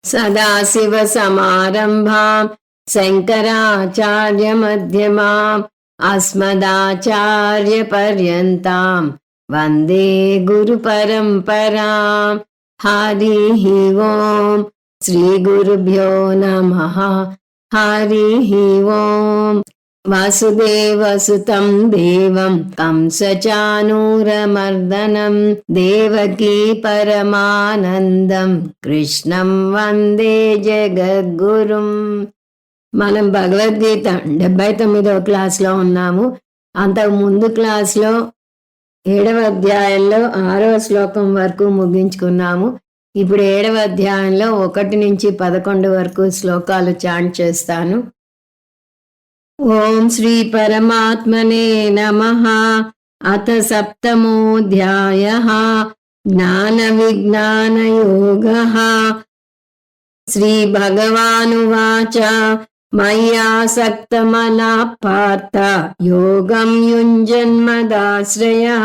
सदाशिवसमारम्भां शङ्कराचार्यमध्यमाम् अस्मदाचार्यपर्यन्तां वन्दे गुरुपरम्पराम्। हरिः ओम् श्रीगुरुभ्यो नमः। हरिः ओम्। वसुदेवसुतं देवं कंसचाणूरमर्दनं देवकी परमानन्दं कृष्णं వందే జగద్గురుం. మనం భగవద్గీత 79వ క్లాస్లో ఉన్నాము. అంతకు ముందు క్లాస్లో 7వ అధ్యాయంలో 6వ శ్లోకం వరకు ముగించుకున్నాము. ఇప్పుడు 7వ అధ్యాయంలో 1 నుంచి 11 వరకు శ్లోకాలు చాంట్ చేస్తాను. ఓం శ్రీ పరమాత్మనే నమః. అథ సప్తమోऽధ్యాయః జ్ఞాన విజ్ఞాన యోగః. శ్రీ భగవానువాచ మయ్యాసక్తమనః పార్థ యోగం యుంజన్మదాశ్రయః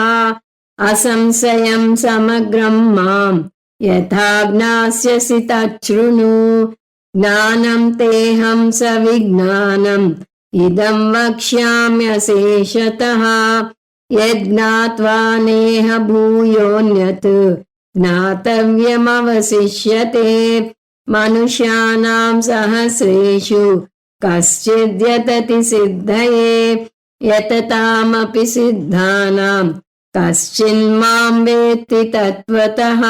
అసంశయం సమగ్రం మాం యథా జ్ఞాస్యసి తచ్ఛృణు. జ్ఞానం తేహం సవిజ్ఞానం ఇదం వక్ష్యామ్యశేషతః యజ్ఞాత్వా నేహ భూయోన్యత్ జ్ఞాతవ్యమవశిష్యతే. మనుష్యానాం సహస్రేషు కశ్చిద్యతతి సిద్ధయే యతతామపి సిద్ధానాం కశ్చిన్మాం వేత్తి తత్వతః.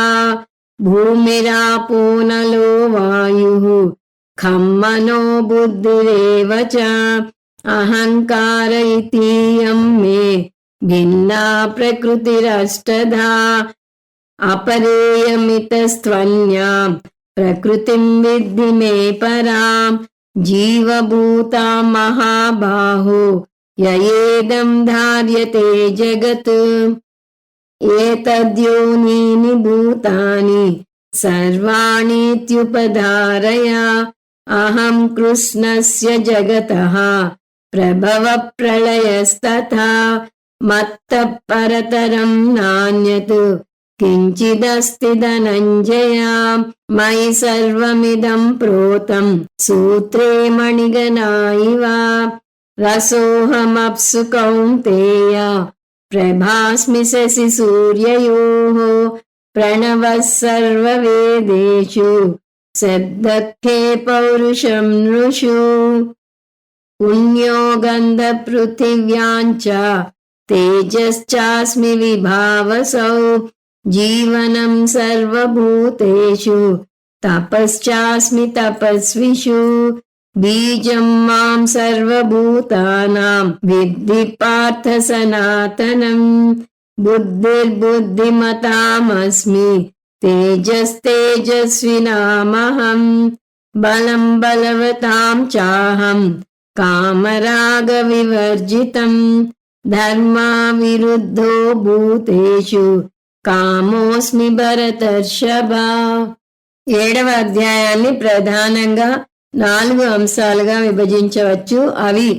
భూమిరాపో నలో వాయుః ఖం మనో బుద్ధిరేవ చ అహంకార ఇతీయం మే భిన్నా ప్రకృతిరష్టధా. అపరేయమితస్త్వన్యాం ప్రకృతిం విద్ధి మే పరాం. జీవభూతాం మహాబాహో యయేదం ధార్యతే జగత్. ఏతద్యోనీని భూతాని సర్వాణీత్యుపధారయ అహం కృష్ణస్య జగతః ప్రభవ ప్రళయస్తథా మత్తః పరతరం నాన్యత్ కించిదస్తి ధనంజయ. మయి సర్వమిదం ప్రోతం సూత్రే మణిగణా ఇవ. రసోహమప్సు కౌంతేయ ప్రభాస్మి శశి సూర్యయోః. ప్రణవః సర్వవేదేషు శబ్దఖ్యే పౌరుషం నృషు. పుణ్యో గంధ పృథివ్యాం చ తేజశ్చాస్మి విభావసౌ. జీవనం సర్వభూతేషు తపశ్చాస్మి తపస్విషు. బీజం మాం సర్వభూతానాం విద్ధి పార్థ సనాతనం. బుద్ధిర్బుద్ధిమతామస్మి తేజస్తేజస్వినామహం. బలం బలవతాం చాహం కామరాగ వివర్జితం. ధర్మా విరుద్ధో భూతేషు కామోస్మి భరతర్షభ. 7వ అధ్యాయాన్ని ప్రధానంగా 4 అంశాలుగా విభజించవచ్చు. అవి: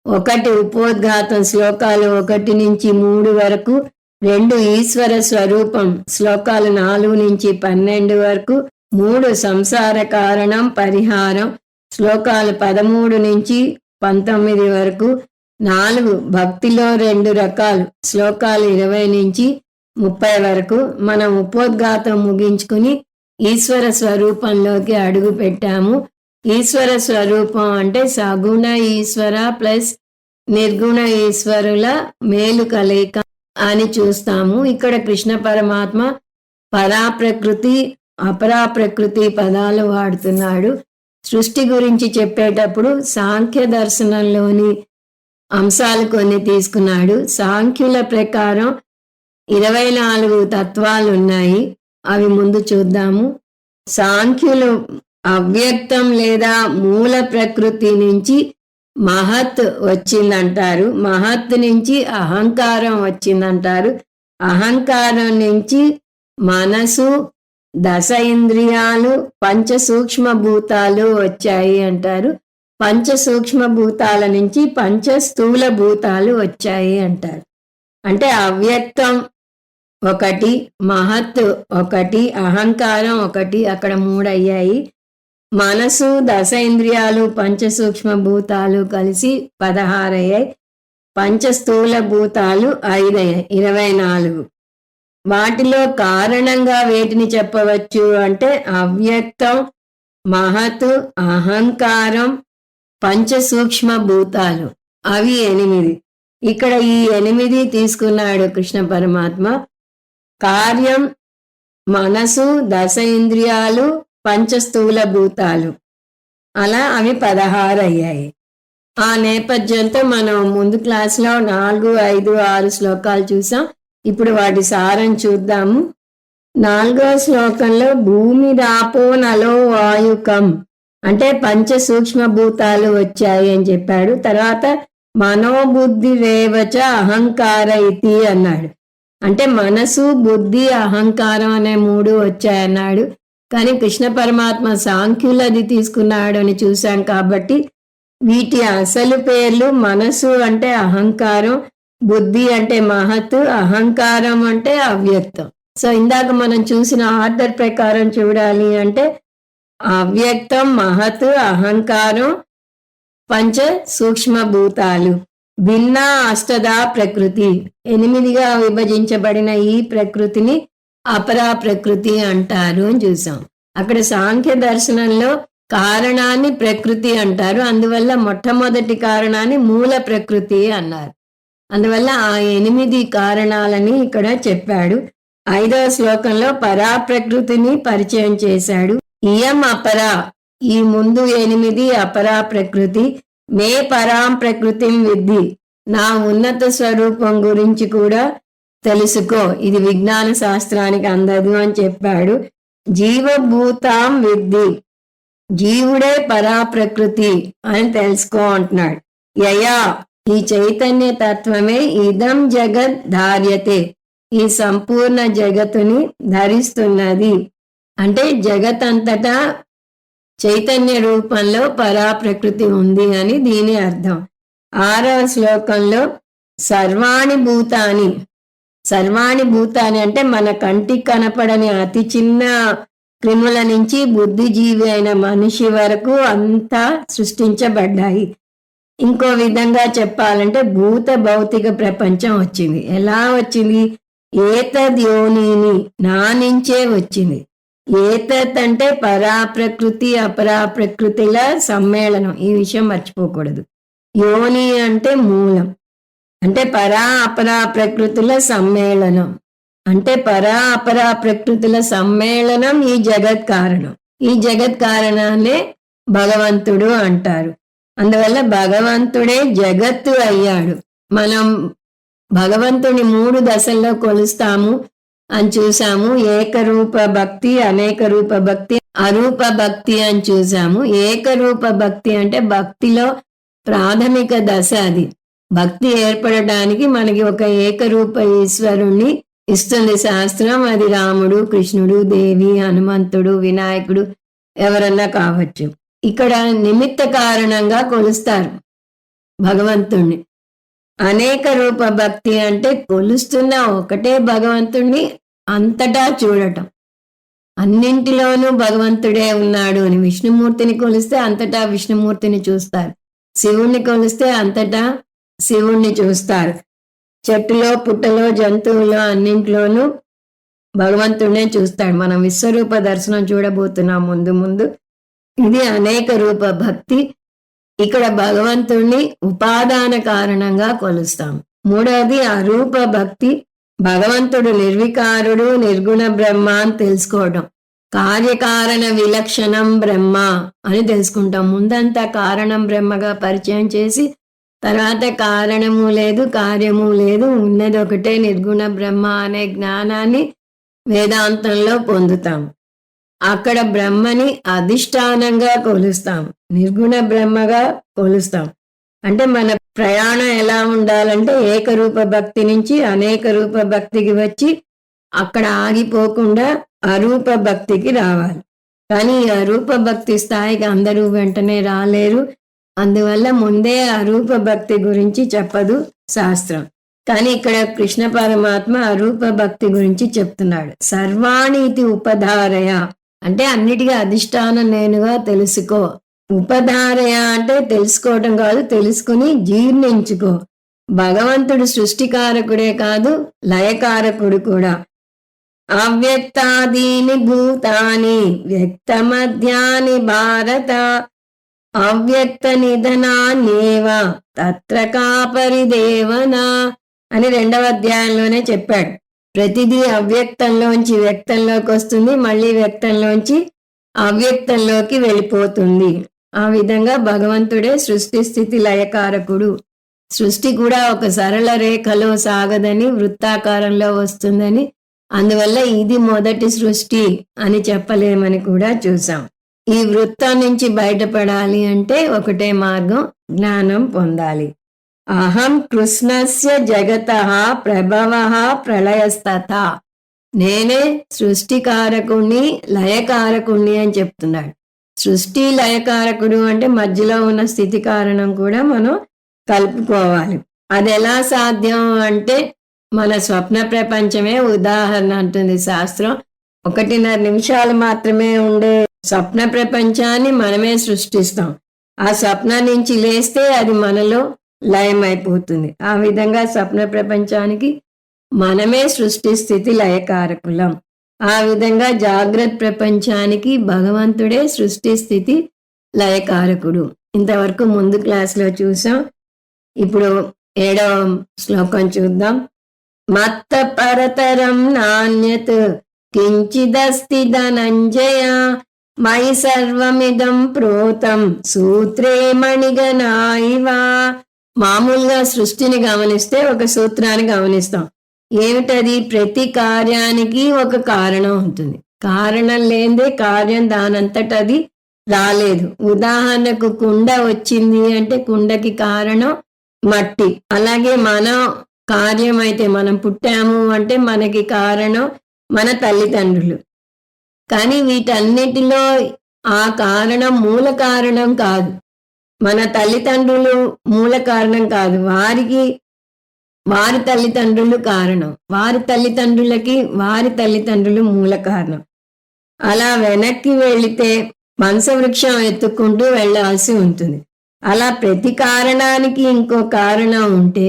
1 ఉపోద్ఘాతం శ్లోకాలు 1 నుంచి 3 వరకు, 2 ఈశ్వర స్వరూపం శ్లోకాలు 4 నుంచి 12 వరకు, 3 సంసార కారణం పరిహారం శ్లోకాలు 13 నుంచి 19 వరకు, 4 భక్తిలో 2 రకాలు శ్లోకాలు 20 నుంచి 30 వరకు. మనం ఉపోద్ఘాతం ముగించుకుని ఈశ్వర స్వరూపంలోకి అడుగు పెట్టాము. ఈశ్వర స్వరూపం అంటే సగుణ ఈశ్వర ప్లస్ నిర్గుణ ఈశ్వరుల మేలు కలయిక అని చూస్తాము. ఇక్కడ కృష్ణ పరమాత్మ పరాప్రకృతి అపరాప్రకృతి పదాలు వాడుతున్నాడు. సృష్టి గురించి చెప్పేటప్పుడు సాంఖ్య దర్శనంలోని అంశాలు కొన్ని తీసుకున్నాడు. సాంఖ్యుల ప్రకారం 24 తత్వాలు ఉన్నాయి. అవి ముందు చూద్దాము. సాంఖ్యులు అవ్యక్తం లేదా మూల ప్రకృతి నుంచి మహత్ వచ్చిందంటారు. మహత్ నుంచి అహంకారం వచ్చిందంటారు. అహంకారం నుంచి మనసు, 10 ఇంద్రియాలు, 5 సూక్ష్మ భూతాలు వచ్చాయి అంటారు. 5 సూక్ష్మ భూతాల నుంచి 5 స్థూల భూతాలు వచ్చాయి అంటారు. అంటే అవ్యక్తం ఒకటి, మహత్ ఒకటి, అహంకారం ఒకటి, అక్కడ 3 అయ్యాయి. మనసు, దశ ఇంద్రియాలు, పంచసూక్ష్మ భూతాలు కలిసి 16 అయ్యాయి. పంచస్థూల భూతాలు 5 అయ్యాయి, 24. వాటిలో కారణంగా వేటిని చెప్పవచ్చు అంటే అవ్యక్తం, మహత్, అహంకారం, పంచసూక్ష్మ భూతాలు, అవి 8. ఇక్కడ ఈ 8 తీసుకున్నాడు కృష్ణ పరమాత్మ. కార్యం, మనసు, దశ ఇంద్రియాలు, పంచస్థూల భూతాలు, అలా అవి 16 అయ్యాయి. ఆ నేపథ్యంతో మనం ముందు క్లాస్లో 4, 5, 6 శ్లోకాలు చూసాం. ఇప్పుడు వాటి సారం చూద్దాము. 4వ శ్లోకంలో భూమి రాపో నలో వాయుకం అంటే పంచసూక్ష్మ భూతాలు వచ్చాయి అని చెప్పాడు. తర్వాత మనోబుద్ధి రేవచ అహంకార ఇతి అన్నాడు. అంటే మనసు, బుద్ధి, అహంకారం అనే 3 వచ్చాయన్నాడు. కానీ కృష్ణ పరమాత్మ సాంఖ్యులది తీసుకున్నాడు అని చూశాం కాబట్టి వీటి అసలు పేర్లు మనసు అంటే అహంకారం, బుద్ధి అంటే మహత్, అహంకారం అంటే అవ్యక్తం. సో ఇందాక మనం చూసిన ఆర్డర్ ప్రకారం చూడాలి అంటే అవ్యక్తం, మహత్, అహంకారం, పంచ సూక్ష్మ భూతాలు, భిన్న అష్టదా ప్రకృతి, 8గా విభజించబడిన ఈ ప్రకృతిని అపరా ప్రకృతి అంటారు అని చూసాం. అక్కడ సాంఖ్య దర్శనంలో కారణాన్ని ప్రకృతి అంటారు. అందువల్ల మొట్టమొదటి కారణాన్ని మూల ప్రకృతి అన్నారు. అందువల్ల ఆ 8 కారణాలని ఇక్కడ చెప్పాడు. 5వ శ్లోకంలో పరాప్రకృతిని పరిచయం చేశాడు. ఇయం అపరా, ఈ ముందు 8 అపరా ప్రకృతి. మే పరాం ప్రకృతిం విద్ధి, నా ఉన్నత స్వరూపం గురించి కూడా తెలుసుకో, ఇది విజ్ఞాన శాస్త్రానికి అందదు అని చెప్పాడు. జీవభూతాం విద్ధి, జీవుడే పరాప్రకృతి అని తెలుసుకో అంటున్నాడు. యయా, ఈ చైతన్య తత్వమే ఇదం జగత్ ధార్యతే, ఈ సంపూర్ణ జగత్తుని ధరిస్తున్నది. అంటే జగత్ అంతటా చైతన్య రూపంలో పరాప్రకృతి ఉంది అని దీని అర్థం. 6వ శ్లోకంలో సర్వాణి భూతాని, సర్వాణి భూతాని అంటే మన కంటికి కనపడని అతి చిన్న క్రిముల నుంచి బుద్ధిజీవి అయిన మనిషి వరకు అంతా సృష్టించబడ్డాయి. ఇంకో విధంగా చెప్పాలంటే భూత భౌతిక ప్రపంచం వచ్చింది. ఎలా వచ్చింది? ఏతద్యోనిని, నా నుంచే వచ్చింది. ఏతత్ అంటే పరాప్రకృతి అపరాప్రకృతిల సమ్మేళనం, ఈ విషయం మర్చిపోకూడదు. యోని అంటే మూలం, అంటే పరా అపరా ప్రకృతుల సమ్మేళనం, అంటే పరా అపరా ప్రకృతుల సమ్మేళనం ఈ జగత్ కారణం. ఈ జగత్ కారణాన్నే భగవంతుడు అంటారు. అందువల్ల భగవంతుడే జగత్తు అయ్యాడు. మనం భగవంతుని 3 దశల్లో కొలుస్తాము అని చూసాము. ఏకరూప భక్తి, అనేక రూప భక్తి, అరూప భక్తి అని చూసాము. ఏకరూప భక్తి అంటే భక్తిలో ప్రాథమిక దశ అది. భక్తి ఏర్పడటానికి మనకి ఒక ఏకరూప ఈశ్వరుణ్ణి ఇస్తుంది శాస్త్రం. అది రాముడు, కృష్ణుడు, దేవి, హనుమంతుడు, వినాయకుడు ఎవరన్నా కావచ్చు. ఇక్కడ నిమిత్త కారణంగా కొలుస్తారు భగవంతుణ్ణి. అనేక రూప భక్తి అంటే కొలుస్తున్న ఒకటే భగవంతుణ్ణి అంతటా చూడటం, అన్నింటిలోనూ భగవంతుడే ఉన్నాడు అని. విష్ణుమూర్తిని కొలిస్తే అంతటా విష్ణుమూర్తిని చూస్తారు, శివుణ్ణి కొలిస్తే అంతటా శివుణ్ణి చూస్తారు. చెట్టులో, పుట్టలో, జంతువులో అన్నింటిలోనూ భగవంతుడినే చూస్తాడు. మనం విశ్వరూప దర్శనం చూడబోతున్నాం ముందు ముందు. ఇది అనేక రూప భక్తి. ఇక్కడ భగవంతుణ్ణి ఉపాదాన కారణంగా కొలుస్తాం. 3వది అరూప భక్తి. భగవంతుడు నిర్వికారుడు, నిర్గుణ బ్రహ్మ అని తెలుసుకోవడం. కార్యకారణ విలక్షణం బ్రహ్మ అని తెలుసుకుంటాం. ముందంతా కారణం బ్రహ్మగా పరిచయం చేసి తర్వాత కారణము లేదు, కార్యము లేదు, ఉన్నది ఒకటే నిర్గుణ బ్రహ్మ అనే జ్ఞానాన్ని వేదాంతంలో పొందుతాం. అక్కడ బ్రహ్మని అధిష్టానంగా కొలుస్తాం, నిర్గుణ బ్రహ్మగా కొలుస్తాం. అంటే మన ప్రయాణం ఎలా ఉండాలంటే ఏకరూప భక్తి నుంచి అనేక రూప భక్తికి వచ్చి అక్కడ ఆగిపోకుండా అరూప భక్తికి రావాలి. కానీ ఈ అరూప భక్తి స్థాయికి అందరూ వెంటనే రాలేరు. అందువల్ల ముందే అరూప భక్తి గురించి చెప్పదు శాస్త్రం. కానీ ఇక్కడ కృష్ణ పరమాత్మ అరూప భక్తి గురించి చెప్తున్నాడు. సర్వాణి ఇది ఉపధారయ అంటే అన్నిటికీ అధిష్టానం నేనుగా తెలుసుకో. ఉపధారయ అంటే తెలుసుకోవటం కాదు, తెలుసుకుని జీర్ణించుకో. భగవంతుడు సృష్టికారకుడే కాదు, లయకారకుడు కూడా. అవ్యక్తాదీని భూతాని వ్యక్తమధ్యాని భారత అవ్యక్త నిధనాన్యేవ తత్ర కాపరిదేవన అని 2వ అధ్యాయంలోనే చెప్పాడు. ప్రతిదీ అవ్యక్తంలోంచి వ్యక్తంలోకి వస్తుంది, మళ్ళీ వ్యక్తంలోంచి అవ్యక్తంలోకి వెళ్ళిపోతుంది. ఆ విధంగా భగవంతుడే సృష్టి స్థితి లయకారకుడు. సృష్టి కూడా ఒక సరళ రేఖలో సాగదని, వృత్తాకారంలో వస్తుందని, అందువల్ల ఇది మొదటి సృష్టి అని చెప్పలేమని కూడా చూసాం. ఈ వృత్తం నుంచి బయటపడాలి అంటే ఒకటే మార్గం, జ్ఞానం పొందాలి. అహం కృష్ణస్య జగతః ప్రభవః ప్రళయస్తథ. నేనే సృష్టికారకుణ్ణి లయకారకుణ్ణి అని చెప్తున్నాడు. సృష్టి లయకారకుడు అంటే మధ్యలో ఉన్న స్థితి కారణం కూడా మనం కలుపుకోవాలి. అది ఎలా సాధ్యం అంటే మన స్వప్న ప్రపంచమే ఉదాహరణ అంటుంది శాస్త్రం. 1.5 నిమిషాలు మాత్రమే ఉండే స్వప్న ప్రపంచాన్ని మనమే సృష్టిస్తాం. ఆ స్వప్నం నుంచి లేస్తే అది మనలో లయమైపోతుంది. ఆ విధంగా స్వప్న ప్రపంచానికి మనమే సృష్టి స్థితి లయకారకులం. ఆ విధంగా జాగ్రత్త ప్రపంచానికి భగవంతుడే సృష్టి స్థితి లయకారకుడు. ఇంతవరకు ముందు క్లాస్లో చూసాం. ఇప్పుడు 7వ శ్లోకం చూద్దాం. మత్త పరతరం నాణ్యత్ కించిదస్తి ధనంజయ మయి సర్వమిదం ప్రోతం సూత్రే మణిగణాయివా. మామూలుగా సృష్టిని గమనిస్తే ఒక సూత్రాన్ని గమనిస్తాం. ఏమిటది? ప్రతి కార్యానికి ఒక కారణం ఉంటుంది. కారణం లేదే కార్యం దానంతటది రాలేదు. ఉదాహరణకు కుండ వచ్చింది అంటే కుండకి కారణం మట్టి. అలాగే మనం కార్యం అయితే మనం పుట్టాము అంటే మనకి కారణం మన తల్లిదండ్రులు. కానీ వీటన్నిటిలో ఆ కారణం మూల కారణం కాదు. మన తల్లిదండ్రులు మూల కారణం కాదు, వారి తల్లిదండ్రులు కారణం. వారి తల్లిదండ్రులకి వారి తల్లిదండ్రులు మూల కారణం. అలా వెనక్కి వెళితే వంశవృక్షం ఎత్తుకుంటూ వెళ్ళాల్సి ఉంటుంది. అలా ప్రతి కారణానికి ఇంకో కారణం ఉంటే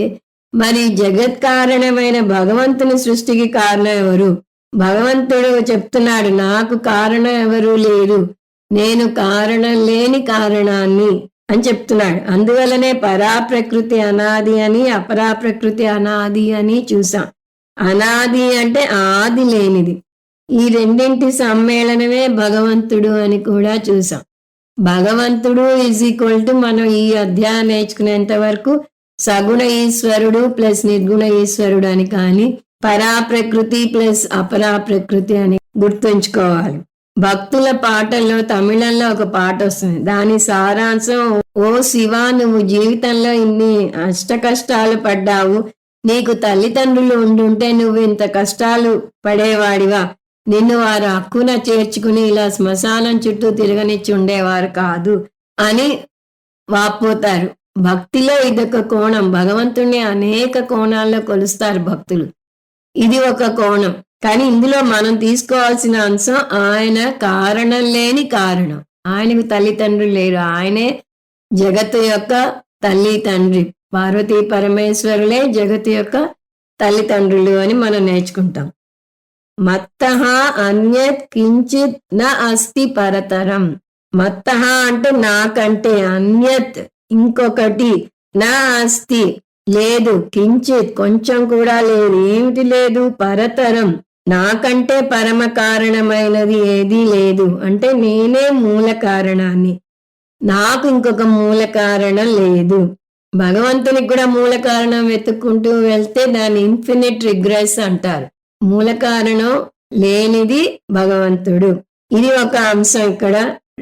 మరి జగత్ కారణమైన భగవంతుని సృష్టికి కారణం ఎవరు? భగవంతుడు చెప్తున్నాడు, నాకు కారణం ఎవరు లేరు, నేను కారణం లేని కారణాన్ని అని చెప్తున్నాడు. అందువలనే పరాప్రకృతి అనాది అని, అపరాప్రకృతి అనాది అని చూసాం. అనాది అంటే ఆది లేనిది. ఈ రెండింటి సమ్మేళనమే భగవంతుడు అని కూడా చూసాం. భగవంతుడు = మనం ఈ అధ్యాయం నేర్చుకునేంత వరకు సగుణ ఈశ్వరుడు ప్లస్ నిర్గుణ ఈశ్వరుడు అని, కానీ పరాప్రకృతి ప్లస్ అపరాప్రకృతి అని గుర్తుంచుకోవాలి. భక్తుల పాటల్లో తమిళంలో ఒక పాట వస్తుంది. దాని సారాంశం, ఓ శివ, నువ్వు జీవితంలో ఇన్ని అష్ట కష్టాలు పడ్డావు, నీకు తల్లిదండ్రులు ఉండుంటే నువ్వు ఇంత కష్టాలు పడేవాడివా? నిన్ను వారు హక్కున చేర్చుకుని ఇలా శ్మశానం చుట్టూ తిరగనిచ్చి ఉండేవారు కాదు అని వాపోతారు. భక్తిలో ఇదొక కోణం. భగవంతుణ్ణి అనేక కోణాల్లో కొలుస్తారు భక్తులు. ఇది ఒక కోణం. కానీ ఇందులో మనం తీసుకోవాల్సిన అంశం, ఆయన కారణం లేని కారణం. ఆయనకు తల్లిదండ్రులు లేరు, ఆయనే జగత్తు యొక్క తల్లి తండ్రి. పార్వతీ పరమేశ్వరులే జగత్తు యొక్క తల్లిదండ్రులు అని మనం నేర్చుకుంటాం. మత్తః అన్యత్ కించిత్ న అస్తి పరతరం. మత్తః అంటే నాకంటే, అన్యత్ ఇంకొకటి, నా అస్తి లేదు, కించిత్ కొంచెం కూడా లేదు. ఏమిటి లేదు? పరతరం, నాకంటే పరమ కారణమైనది ఏదీ లేదు. అంటే నేనే మూల కారణాన్ని, నాకు ఇంకొక మూల కారణం లేదు. భగవంతునికి కూడా మూల కారణం వెతుక్కుంటూ వెళ్తే దాన్ని ఇన్ఫినిట్ రిగ్రెస్ అంటారు. మూల కారణం లేనిది భగవంతుడు. ఇది ఒక అంశం. ఇక్కడ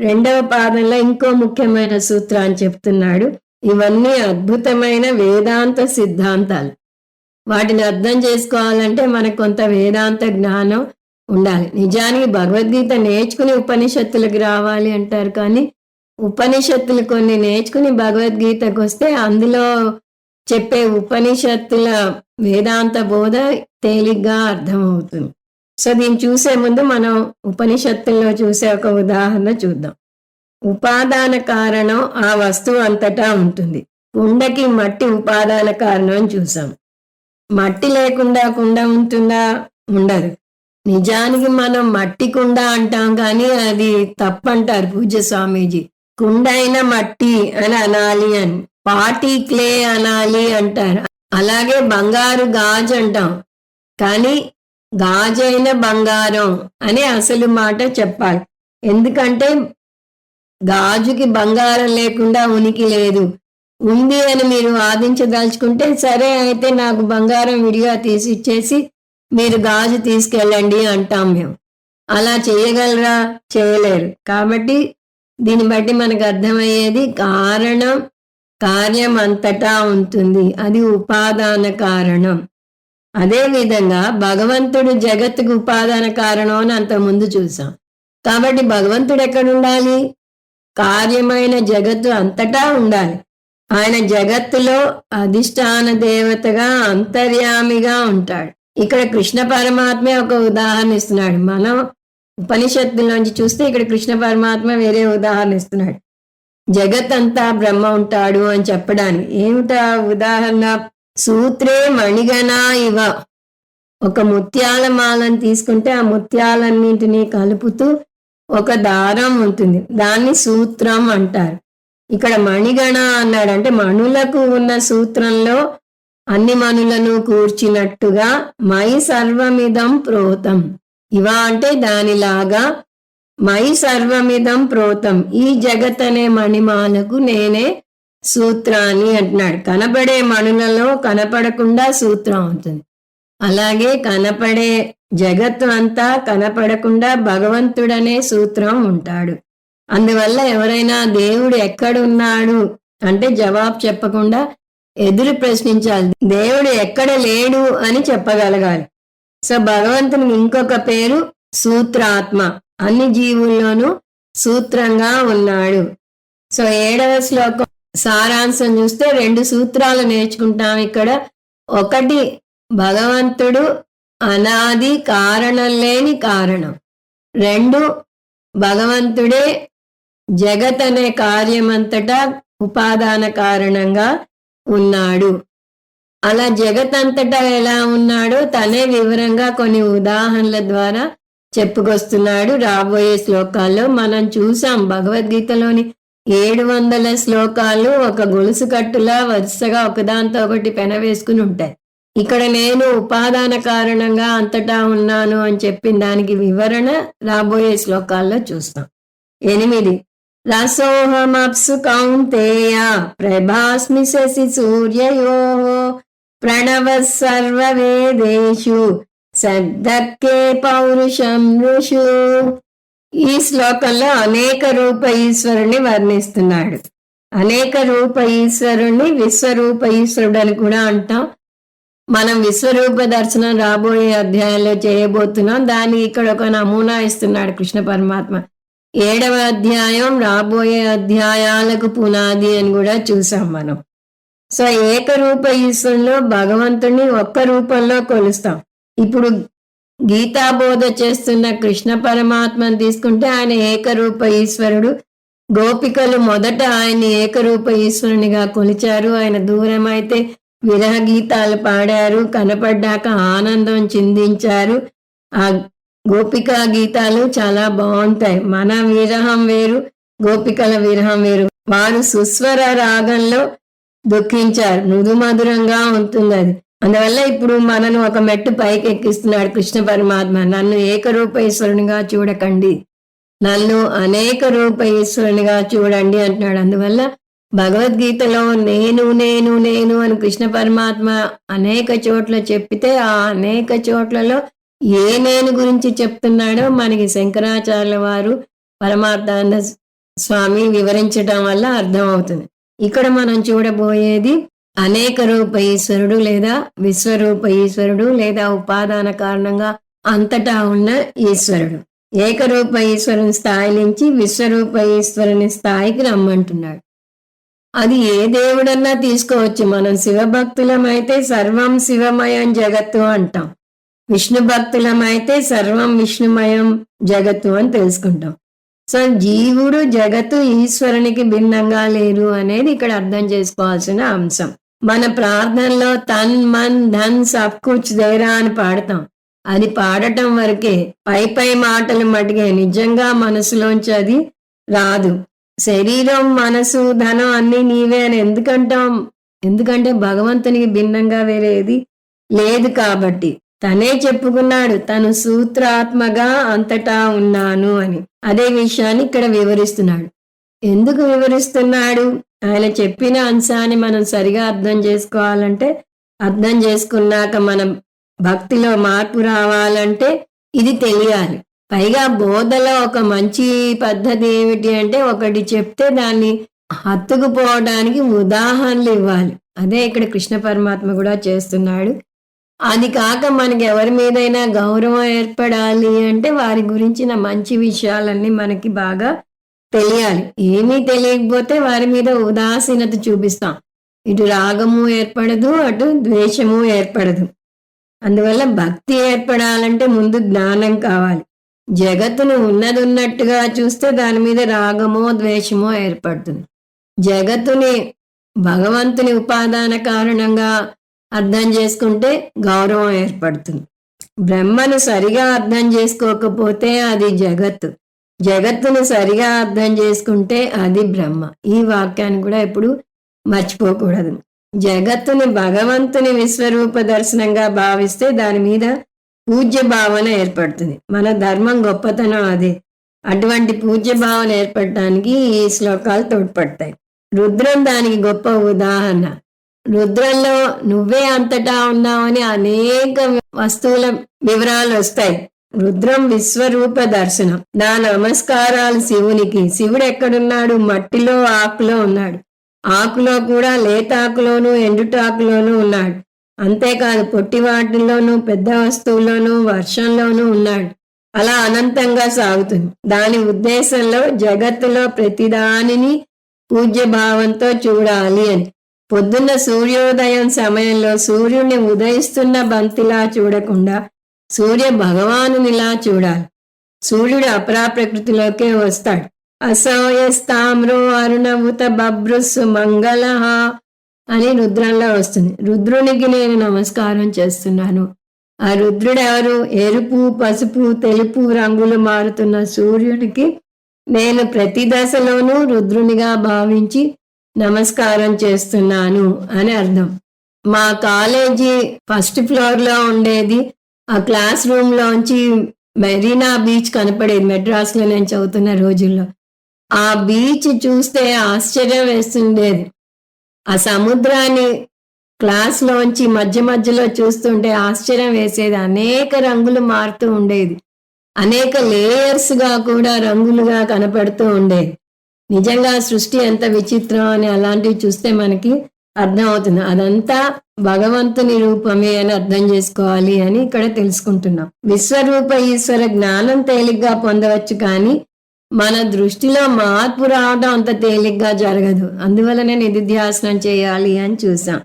2వ పాదంలో ఇంకో ముఖ్యమైన సూత్రాన్ని చెప్తున్నాడు. ఇవన్నీ అద్భుతమైన వేదాంత సిద్ధాంతాలు. వాటిని అర్థం చేసుకోవాలంటే మనకు కొంత వేదాంత జ్ఞానం ఉండాలి. నిజానికి భగవద్గీత నేర్చుకుని ఉపనిషత్తులకు రావాలి అంటారు, కానీ ఉపనిషత్తులు కొన్ని నేర్చుకుని భగవద్గీతకు వస్తే అందులో చెప్పే ఉపనిషత్తుల వేదాంత బోధ తేలిగ్గా అర్థమవుతుంది. సో దీన్ని చూసే ముందు మనం ఉపనిషత్తుల్లో చూసే ఒక ఉదాహరణ చూద్దాం. ఉపాదాన కారణం ఆ వస్తువు అంతటా ఉంటుంది. కుండకి మట్టి ఉపాదాన కారణం అని చూసాం. మట్టి లేకుండా కుండ ఉంటుందా? ఉండదు. నిజానికి మనం మట్టి కుండ అంటాం, కానీ అది తప్పంటారు పూజ్య స్వామీజీ. కుండ అయిన మట్టి అని అనాలి అని, పాటి క్లే అనాలి అంటారు. అలాగే బంగారు గాజు అంటాం, కానీ గాజైన బంగారం అనే అసలు మాట చెప్పాలి. ఎందుకంటే గాజుకి బంగారం లేకుండా ఉనికి లేదు. ఉంది అని మీరు వాదించదలుచుకుంటే సరే, అయితే నాకు బంగారం విడిగా తీసి ఇచ్చేసి మీరు గాజు తీసుకెళ్ళండి అంటాం మేము. అలా చేయగలరా? చేయలేరు. కాబట్టి దీన్ని బట్టి మనకు అర్థమయ్యేది కారణం కార్యం అంతటా ఉంటుంది, అది ఉపాదాన కారణం. అదేవిధంగా భగవంతుడు జగత్తుకు ఉపాదాన కారణం అని అంతకుముందు చూసాం. కాబట్టి భగవంతుడు ఎక్కడుండాలి? కార్యమైన జగత్తు అంతటా ఉండాలి. ఆయన జగత్తులో అధిష్టాన దేవతగా అంతర్యామిగా ఉంటాడు. ఇక్కడ కృష్ణ పరమాత్మే ఒక ఉదాహరణ ఇస్తున్నాడు. మనం ఉపనిషత్తులోంచి చూస్తే ఇక్కడ కృష్ణ పరమాత్మ వేరే ఉదాహరణ ఇస్తున్నాడు. జగత్ అంతా బ్రహ్మ ఉంటాడు అని చెప్పడానికి. ఏమిటా ఉదాహరణ? సూత్రే మణిగణా ఇవ. ఒక ముత్యాల మాలను తీసుకుంటే ఆ ముత్యాలన్నింటినీ కలుపుతూ ఒక దారం ఉంటుంది, దాన్ని సూత్రం అంటారు. ఇక్కడ మణిగణ అన్నాడు అంటే మణులకు ఉన్న సూత్రంలో అన్ని మణులను కూర్చినట్టుగా మై సర్వమిదం ప్రోతం. ఇవ అంటే దానిలాగా మై సర్వమిదం ప్రోతం, ఈ జగత్ అనే మణిమాలకు నేనే సూత్రాన్ని అంటున్నాడు. కనపడే మణులలో కనపడకుండా సూత్రం అవుతుంది. అలాగే కనపడే జగత్తు అంతా కనపడకుండా భగవంతుడనే సూత్రం ఉంటాడు. అందువల్ల ఎవరైనా దేవుడు ఎక్కడున్నాడు అంటే జవాబు చెప్పకుండా ఎదురు ప్రశ్నించాలి. దేవుడు ఎక్కడ లేడు అని చెప్పగలగాలి. సో భగవంతునికి ఇంకొక పేరు సూత్రాత్మ. అన్ని జీవుల్లోనూ సూత్రంగా ఉన్నాడు. సో 7వ శ్లోకం సారాంశం చూస్తే 2 సూత్రాలు నేర్చుకుంటాం ఇక్కడ. ఒకటి, భగవంతుడు అనాది కారణం లేని కారణం. 2, భగవంతుడే జగత్ అనే కార్యమంతటా ఉపాదాన కారణంగా ఉన్నాడు. అలా జగత్ అంతటా ఎలా ఉన్నాడో తనే వివరంగా కొన్ని ఉదాహరణల ద్వారా చెప్పుకొస్తున్నాడు. రాబోయే శ్లోకాల్లో మనం చూసాం. భగవద్గీతలోని 700 శ్లోకాలు ఒక గొలుసు కట్టులా వరుసగా ఒకదాంతో ఒకటి పెనవేసుకుని ఉంటాయి. ఇక్కడ నేను ఉపాదాన కారణంగా అంతటా ఉన్నాను అని చెప్పిన దానికి వివరణ రాబోయే శ్లోకాల్లో చూస్తాం. 8, రసోహమప్సు కౌంతేయ ప్రభాస్మి శశి సూర్యయో ప్రణవ సర్వవేదేషు సద్దక్కే పౌరుషం ఋషు. ఈ శ్లోకంలో అనేక రూప ఈశ్వరుని వర్ణిస్తున్నాడు. అనేక రూప ఈశ్వరుణ్ణి విశ్వరూప ఈశ్వరుడు అని కూడా అంటాం. మనం విశ్వరూప దర్శనం రాబోయే అధ్యాయంలో చేయబోతున్నాం. దానికి ఇక్కడ ఒక నమూనా ఇస్తున్నాడు కృష్ణ పరమాత్మ. 7వ అధ్యాయం రాబోయే అధ్యాయాలకు పునాది అని కూడా చూసాం మనం. సో ఏకరూప ఈశ్వరులో భగవంతుణ్ణి ఒక్క రూపంలో కొలుస్తాం. ఇప్పుడు గీతాబోధ చేస్తున్న కృష్ణ పరమాత్మను తీసుకుంటే ఆయన ఏకరూప ఈశ్వరుడు. గోపికలు మొదట ఆయన్ని ఏకరూప ఈశ్వరునిగా కొలిచారు. ఆయన దూరం అయితే విరహ గీతాలు పాడారు, కనపడ్డాక ఆనందం చిందించారు. ఆ గోపికా గీతాలు చాలా బాగుంటాయి. మన విరహం వేరు, గోపికల విరహం వేరు. వారు సుస్వర రాగంలో దుఃఖించారు, మృదుమధురంగా ఉంటుంది అది. అందువల్ల ఇప్పుడు మనను ఒక మెట్టు పైకి ఎక్కిస్తున్నాడు కృష్ణ పరమాత్మ. నన్ను ఏకరూప ఈశ్వరునిగా చూడకండి, నన్ను అనేక రూప ఈశ్వరునిగా చూడండి అంటున్నాడు. అందువల్ల భగవద్గీతలో నేను నేను నేను అని కృష్ణ పరమాత్మ అనేక చోట్ల చెప్పితే ఆ అనేక చోట్లలో ఏ నేను గురించి చెప్తున్నాడో మనకి శంకరాచార్యుల వారు పరమార్థానంద స్వామి వివరించడం వల్ల అర్థమవుతుంది. ఇక్కడ మనం చూడబోయేది అనేక రూప ఈశ్వరుడు లేదా విశ్వరూప ఈశ్వరుడు లేదా ఉపాదాన కారణంగా అంతటా ఉన్న ఈశ్వరుడు. ఏకరూప ఈశ్వరుని స్థాయి నుంచి విశ్వరూప ఈశ్వరుని స్థాయికి రమ్మంటున్నాడు. అది ఏ దేవుడన్నా తీసుకోవచ్చు. మనం శివభక్తులమైతే సర్వం శివమయం జగత్తు అంటాం. విష్ణు భక్తులమైతే సర్వం విష్ణుమయం జగత్తు అని తెలుసుకుంటాం. సో జీవుడు జగత్తు ఈశ్వరునికి భిన్నంగా లేరు అనేది ఇక్కడ అర్థం చేసుకోవాల్సిన అంశం. మన ప్రార్థనలో తన్ మన్ ధన్ సబ్ కుచ్ దేరా అని పాడతాం. అది పాడటం వరకే, పై మాటలు మటుకే, నిజంగా మనసులోంచి అది రాదు. శరీరం మనసు ధనం అన్ని నీవే అని ఎందుకంటాం? ఎందుకంటే భగవంతునికి భిన్నంగా వేరేది లేదు కాబట్టి. తనే చెప్పుకున్నాడు తను సూత్రాత్మగా అంతటా ఉన్నాను అని. అదే విషయాన్ని ఇక్కడ వివరిస్తున్నాడు. ఎందుకు వివరిస్తున్నాడు? ఆయన చెప్పిన అంశాన్ని మనం సరిగా అర్థం చేసుకోవాలంటే, అర్థం చేసుకున్నాక మనం భక్తిలో మార్పు రావాలంటే ఇది తెలియాలి. పైగా బోధలో ఒక మంచి పద్ధతి ఏమిటి అంటే, ఒకటి చెప్తే దాన్ని హత్తుకుపోవడానికి ఉదాహరణలు ఇవ్వాలి. అదే ఇక్కడ కృష్ణ పరమాత్మ కూడా చేస్తున్నాడు. అది కాక మనకి ఎవరి మీదైనా గౌరవం ఏర్పడాలి అంటే వారి గురించిన మంచి విషయాలన్నీ మనకి బాగా తెలియాలి. ఏమీ తెలియకపోతే వారి మీద ఉదాసీనత చూపిస్తాం. ఇటు రాగము ఏర్పడదు, అటు ద్వేషము ఏర్పడదు. అందువల్ల భక్తి ఏర్పడాలంటే ముందు జ్ఞానం కావాలి. జగత్తును ఉన్నట్టుగా చూస్తే దాని మీద రాగమో ద్వేషమో ఏర్పడుతుంది. జగత్తుని భగవంతుని ఉపాదాన కారణంగా అర్థం చేసుకుంటే గౌరవం ఏర్పడుతుంది. బ్రహ్మను సరిగా అర్థం చేసుకోకపోతే అది జగత్తు, జగత్తును సరిగా అర్థం చేసుకుంటే అది బ్రహ్మ. ఈ వాక్యాన్ని కూడా ఎప్పుడు మర్చిపోకూడదు. జగత్తుని భగవంతుని విశ్వరూప దర్శనంగా భావిస్తే దాని మీద పూజ్య భావన ఏర్పడుతుంది. మన ధర్మం గొప్పతనం అదే. అటువంటి పూజ్య భావన ఏర్పడటానికి ఈ శ్లోకాలు తోడ్పడతాయి. రుద్రం దానికి గొప్ప ఉదాహరణ. రుద్రంలో నువ్వే అంతటా ఉన్నావని అనేక వస్తువుల వివరాలు వస్తాయి. రుద్రం విశ్వరూప దర్శనం. నా నమస్కారాలు శివునికి. శివుడు ఎక్కడున్నాడు? మట్టిలో, ఆకులో ఉన్నాడు. ఆకులో కూడా లేతాకులోను ఎండుటాకులోనూ ఉన్నాడు. అంతేకాదు పొట్టి వాటిల్లోనూ పెద్ద వస్తువుల్లోనూ వర్షంలోనూ ఉన్నాడు. అలా అనంతంగా సాగుతుంది. దాని ఉద్దేశంలో జగత్తులో ప్రతిదానిని పూజ్య భావంతో చూడాలి అని. పొద్దున్న సూర్యోదయం సమయంలో సూర్యుడిని ఉదయిస్తున్న బంతిలా చూడకుండా సూర్య భగవానునిలా చూడాలి. సూర్యుడు అపరా ప్రకృతిలోకే వస్తాడు. అసోయస్తామ్రో అరుణభూత బభ్రుస్సు మంగళ అని రుద్రంలో వస్తుంది. రుద్రునికి నేను నమస్కారం చేస్తున్నాను. ఆ రుద్రుడు ఎవరు? ఎరుపు, పసుపు, తెలుపు రంగులు మారుతున్న సూర్యునికి నేను ప్రతి దశలోనూ రుద్రునిగా భావించి నమస్కారం చేస్తున్నాను అని అర్థం. మా కాలేజీ ఫస్ట్ ఫ్లోర్ లో ఉండేది. ఆ క్లాస్ రూమ్ లోంచి మెరీనా బీచ్ కనపడేది. మెడ్రాస్ లో నేను చదువుతున్న రోజుల్లో ఆ బీచ్ చూస్తే ఆశ్చర్యం వేస్తుండేది. ఆ సముద్రాన్ని క్లాస్ లోంచి మధ్యలో చూస్తుంటే ఆశ్చర్యం వేసేది. అనేక రంగులు మారుతూ ఉండేది. అనేక లేయర్స్ గా కూడా రంగులుగా కనపడుతూ ఉండేది. నిజంగా సృష్టి ఎంత విచిత్రం అని అలాంటివి చూస్తే మనకి అర్థం అవుతుంది. అదంతా భగవంతుని రూపమే అని అర్థం చేసుకోవాలి అని ఇక్కడ తెలుసుకుంటున్నాం. విశ్వరూప ఈశ్వర జ్ఞానం తేలిగ్గా పొందవచ్చు, కానీ మన దృష్టిలో మార్పు రావడం అంత తేలిగ్గా జరగదు. అందువలనే నిధిధ్యాసనం చేయాలి అని చూసాం.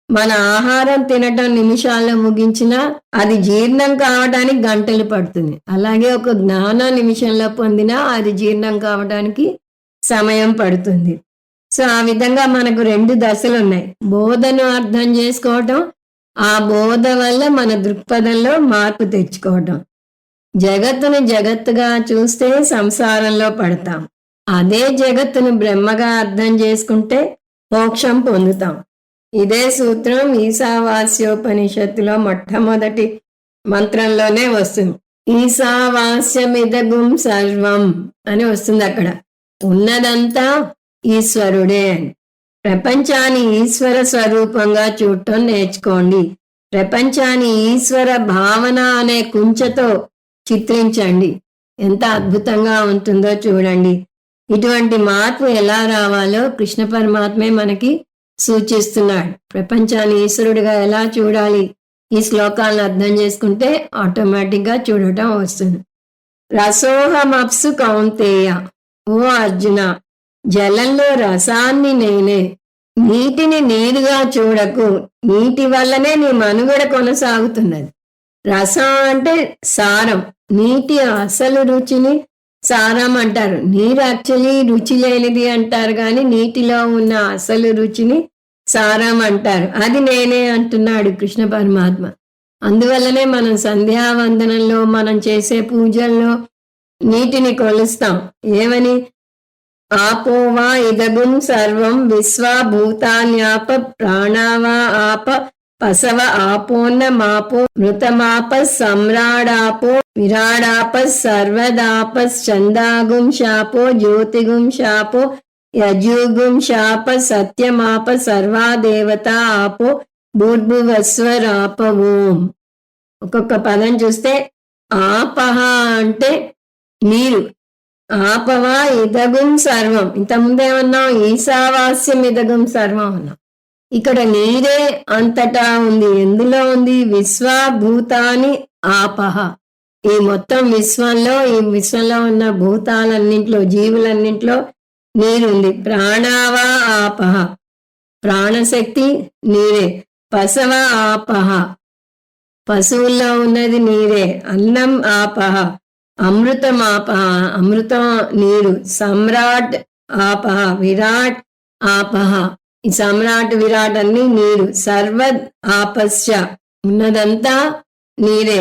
మన ఆహారం తినటం నిమిషాల్లో ముగించినా అది జీర్ణం కావడానికి గంటలు పడుతుంది. అలాగే ఒక జ్ఞానం నిమిషంలో పొందినా అది జీర్ణం కావడానికి సమయం పడుతుంది. సో ఆ విధంగా మనకు 2 దశలు ఉన్నాయి. బోధను అర్థం చేసుకోవటం, ఆ బోధ వల్ల మన దృక్పథంలో మార్పు తెచ్చుకోవటం. జగత్తును జగత్తుగా చూస్తే సంసారంలో పడతాం. అదే జగత్తును బ్రహ్మగా అర్థం చేసుకుంటే మోక్షం పొందుతాం. ఇదే సూత్రం ఈశావాస్యోపనిషత్తులో మొట్టమొదటి మంత్రంలోనే వస్తుంది. ఈశావాస్యమిదగుం సర్వం అని వస్తుంది. అక్కడ ఉన్నదంతా ఈశ్వరుడే అని. ప్రపంచాన్ని ఈశ్వర స్వరూపంగా చూడటం నేర్చుకోండి. ప్రపంచాన్ని ఈశ్వర భావన అనే కుంచెతో చిత్రించండి. ఎంత అద్భుతంగా ఉంటుందో చూడండి. ఇటువంటి మార్పు ఎలా రావాలో కృష్ణ పరమాత్మే మనకి సూచిస్తున్నాడు. ప్రపంచాన్ని ఈశ్వరుడిగా ఎలా చూడాలి, ఈ శ్లోకాలను అర్థం చేసుకుంటే ఆటోమేటిక్గా చూడటం వస్తుంది. రసోహమప్సు కౌంతేయ, ఓ అర్జున, జలంలో రసాన్ని నేనే. నీటిని నీరుగా చూడకు, నీటి వల్లనే నీ మనుగడ కొనసాగుతున్నది. రసం అంటే సారం, నీటి అసలు రుచిని సారం అంటారు. నీరు యాక్చువల్లీ రుచి లేనిది అంటారు కానీ నీటిలో ఉన్న అసలు రుచిని సారం అంటారు. అది నేనే అంటున్నాడు కృష్ణ పరమాత్మ. అందువల్లనే మనం సంధ్యావందనంలో మనం చేసే పూజల్లో నీటిని కొలుస్తాం. ఏమని? ఆపోవా ఇదగుం సర్వం విశ్వభూతాన్యాప ప్రాణావా ఆప పసవ ఆపోన్న మాపో మృతమాప సమ్రాడాపో విరాడాప సర్వదాప చందాగుం శాపో జ్యోతిగుం శాపో యజుగుం శాప సత్యమాప సర్వాదేవత ఆపో భూర్భువస్వరాప ఓం. ఒక్కొక్క పదం చూస్తే ఆపహ అంటే నీరు, ఆపవా ఇదగుం సర్వం. ఇంతకుముందేమన్నాం ఈశావాస్యం ఇదగుం సర్వం అన్నాం. ఇక్కడ నీరే అంతటా ఉంది. ఎందులో ఉంది? విశ్వభూతాని ఆపహ. ఈ మొత్తం విశ్వంలో ఉన్న భూతాలన్నింటిలో, జీవులన్నింటిలో నీరుంది. ప్రాణావా ఆపహ, ప్రాణశక్తి నీరే. పసవ ఆపహ, పశువుల్లో ఉన్నది నీరే. అన్నం ఆపహ, అమృతం ఆపహ, అమృతం నీరు. సమ్రాట్ ఆపహ, విరాట్ ఆపహ, ఈ సమ్రాట్ విరాట్ అన్ని నీరు. సర్వద్ ఆపశ్చ, ఉన్నదంతా నీరే.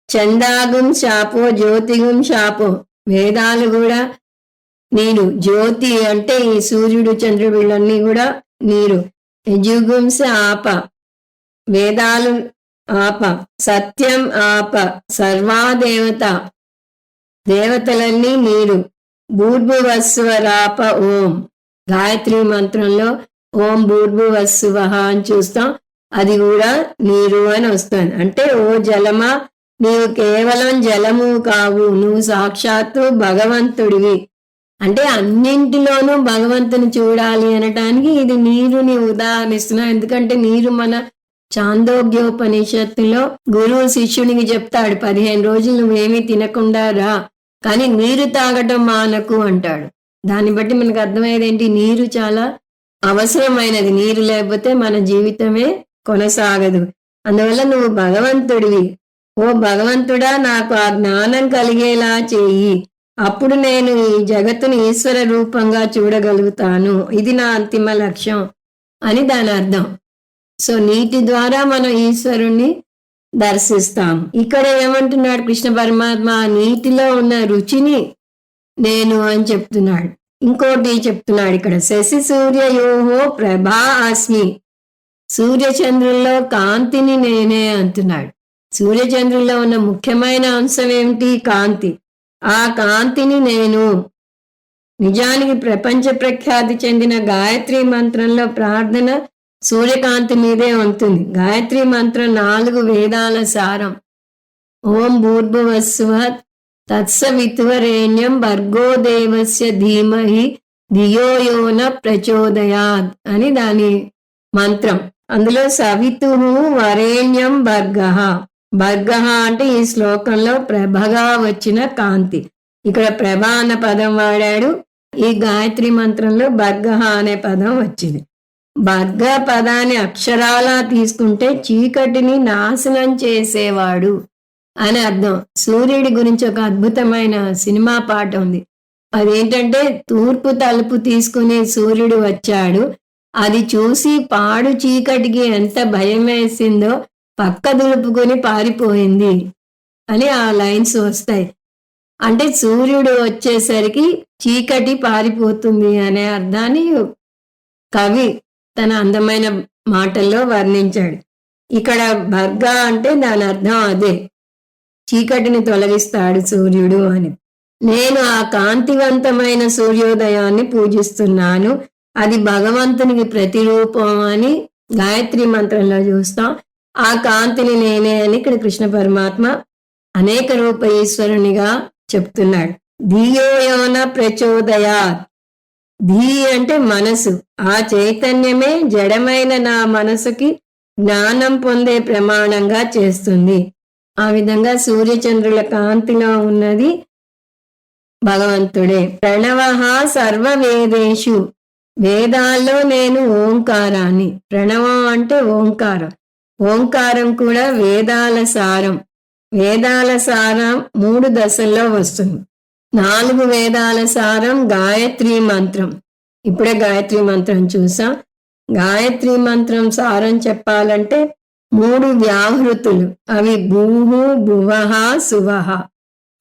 చందాగుం శాపో జ్యోతిగుం శాపో, వేదాలు కూడా నీరు. జ్యోతి అంటే ఈ సూర్యుడు చంద్రుడు వీళ్ళన్నీ కూడా నీరు. యజుగుంస ఆప, వేదాలు ఆప. సత్యం ఆప, సర్వాదేవత, దేవతలన్నీ నీరు. భూర్భువస్వరాప ఓం. గాయత్రి మంత్రంలో ఓం భూర్భువస్సువ అని చూస్తాం, అది కూడా నీరు అని వస్తుంది. అంటే ఓ జలమా, నీవు కేవలం జలము కావు, నువ్వు సాక్షాత్తు భగవంతుడివి. అంటే అన్నింటిలోనూ భగవంతుని చూడాలి అనటానికి ఇది నీరుని ఉదాహరిస్తున్నాం. ఎందుకంటే నీరు మన చాందోగ్యోపనిషత్తులో గురువు శిష్యునికి చెప్తాడు, 15 రోజులు నువ్వేమీ తినకుండా రా, కానీ నీరు తాగటం మానకు అంటాడు. దాన్ని బట్టి మనకు అర్థమయ్యేది ఏంటి? నీరు చాలా అవసరమైనది. నీరు లేకపోతే మన జీవితమే కొనసాగదు. అందువల్ల నువ్వు భగవంతుడివి. ఓ భగవంతుడా, నాకు ఆ జ్ఞానం కలిగేలా చెయ్యి, అప్పుడు నేను ఈ జగత్తుని ఈశ్వర రూపంగా చూడగలుగుతాను. ఇది నా అంతిమ లక్ష్యం అని దాని అర్థం. సో నీటి ద్వారా మనం ఈశ్వరుణ్ణి దర్శిస్తాం. ఇక్కడ ఏమంటున్నాడు కృష్ణ పరమాత్మ? నీటిలో ఉన్న రుచిని నేను అని చెప్తున్నాడు. ఇంకోటి చెప్తున్నాడు ఇక్కడ, శశి సూర్యయోహో ప్రభా అస్మి. సూర్యచంద్రుల్లో కాంతిని నేనే అంటున్నాడు. సూర్యచంద్రుల్లో ఉన్న ముఖ్యమైన అంశం ఏమిటి? కాంతి. ఆ కాంతిని నేను. నిజానికి ప్రపంచ ప్రఖ్యాతి చెందిన గాయత్రి మంత్రంలో ప్రార్థన సూర్యకాంతి మీదే ఉంటుంది. గాయత్రి మంత్రం 4 వేదాల సారం. ఓం భూర్భువస్సువ తత్సవితువరేణ్యం భర్గో దేవస్య ధీమహి ధియో యో న ప్రచోదయాత్ అని దాని మంత్రం. అందులో సవితుహు వరేణ్యం భర్గః. భర్గః అంటే ఈ శ్లోకంలో ప్రభగా వచ్చిన కాంతి. ఇక్కడ ప్రభ అన్న పదం వాడాడు. ఈ గాయత్రి మంత్రంలో భర్గః అనే పదం వచ్చింది. భర్గ పదాన్ని అక్షరాలా తీసుకుంటే చీకటిని నాశనం చేసేవాడు అని అర్థం. సూర్యుడి గురించి ఒక అద్భుతమైన సినిమా పాట ఉంది. అదేంటంటే, తూర్పు తలుపు తీసుకుని సూర్యుడు వచ్చాడు, అది చూసి పాడు చీకటికి ఎంత భయం వేసిందో పక్క దులుపుకొని పారిపోయింది అని ఆ లైన్స్ వస్తాయి. అంటే సూర్యుడు వచ్చేసరికి చీకటి పారిపోతుంది అనే అర్థాన్ని కవి తన అందమైన మాటల్లో వర్ణించాడు. ఇక్కడ భర్గ అంటే దాని అర్థం అదే, చీకటిని తొలగిస్తాడు సూర్యుడు అని. నేను ఆ కాంతివంతమైన సూర్యోదయాన్ని పూజిస్తున్నాను, అది భగవంతునికి ప్రతిరూపం అని గాయత్రి మంత్రంలో చూస్తాం. ఆ కాంతిని నేనే అని ఇక్కడ కృష్ణ పరమాత్మ అనేక రూప ఈశ్వరునిగా చెప్తున్నాడు. ధియోయోన ప్రచోదయాత్. ధీ అంటే మనసు. ఆ చైతన్యమే జడమైన నా మనసుకి జ్ఞానం పొందే ప్రమాణంగా చేస్తుంది. ఆ విధంగా సూర్యచంద్రుల కాంతిలో ఉన్నది భగవంతుడే. ప్రణవః సర్వవేదేషు. వేదాల్లో నేను ఓంకారాన్ని. ప్రణవం అంటే ఓంకారం. ఓంకారం కూడా వేదాల సారం. వేదాల సారం 3 దశల్లో వస్తుంది. 4 వేదాల సారం గాయత్రి మంత్రం. ఇప్పుడే గాయత్రి మంత్రం చూసాం. గాయత్రి మంత్రం సారం చెప్పాలంటే 3 వ్యాహృతులు, అవి భూహు భువః సువః.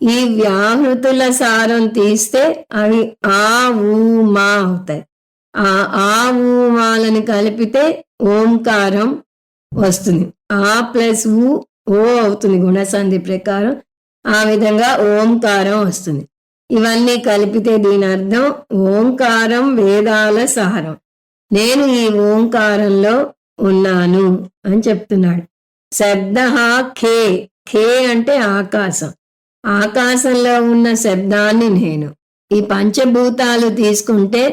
ఈ వ్యాహృతుల సారం తీస్తే అవి ఆ ఊ మా అవుతాయి. ఆ ఊ మాలను కలిపితే ఓంకారం వస్తుంది. ఆ ప్లస్ ఓ అవుతుంది గుణసంధి ప్రకారం. ఆ విధంగా ఓంకారం వస్తుంది. ఇవన్నీ కలిపితే దీని అర్థం ఓంకారం వేదాల సారం. నేను ఈ ఓంకారంలో ఉన్నాను అని చెప్తున్నాడు. శబ్ద ఖే, ఖే అంటే ఆకాశం. ఆకాశంలో ఉన్న శబ్దాన్ని నేను. ఈ పంచభూతాలు తీసుకుంటే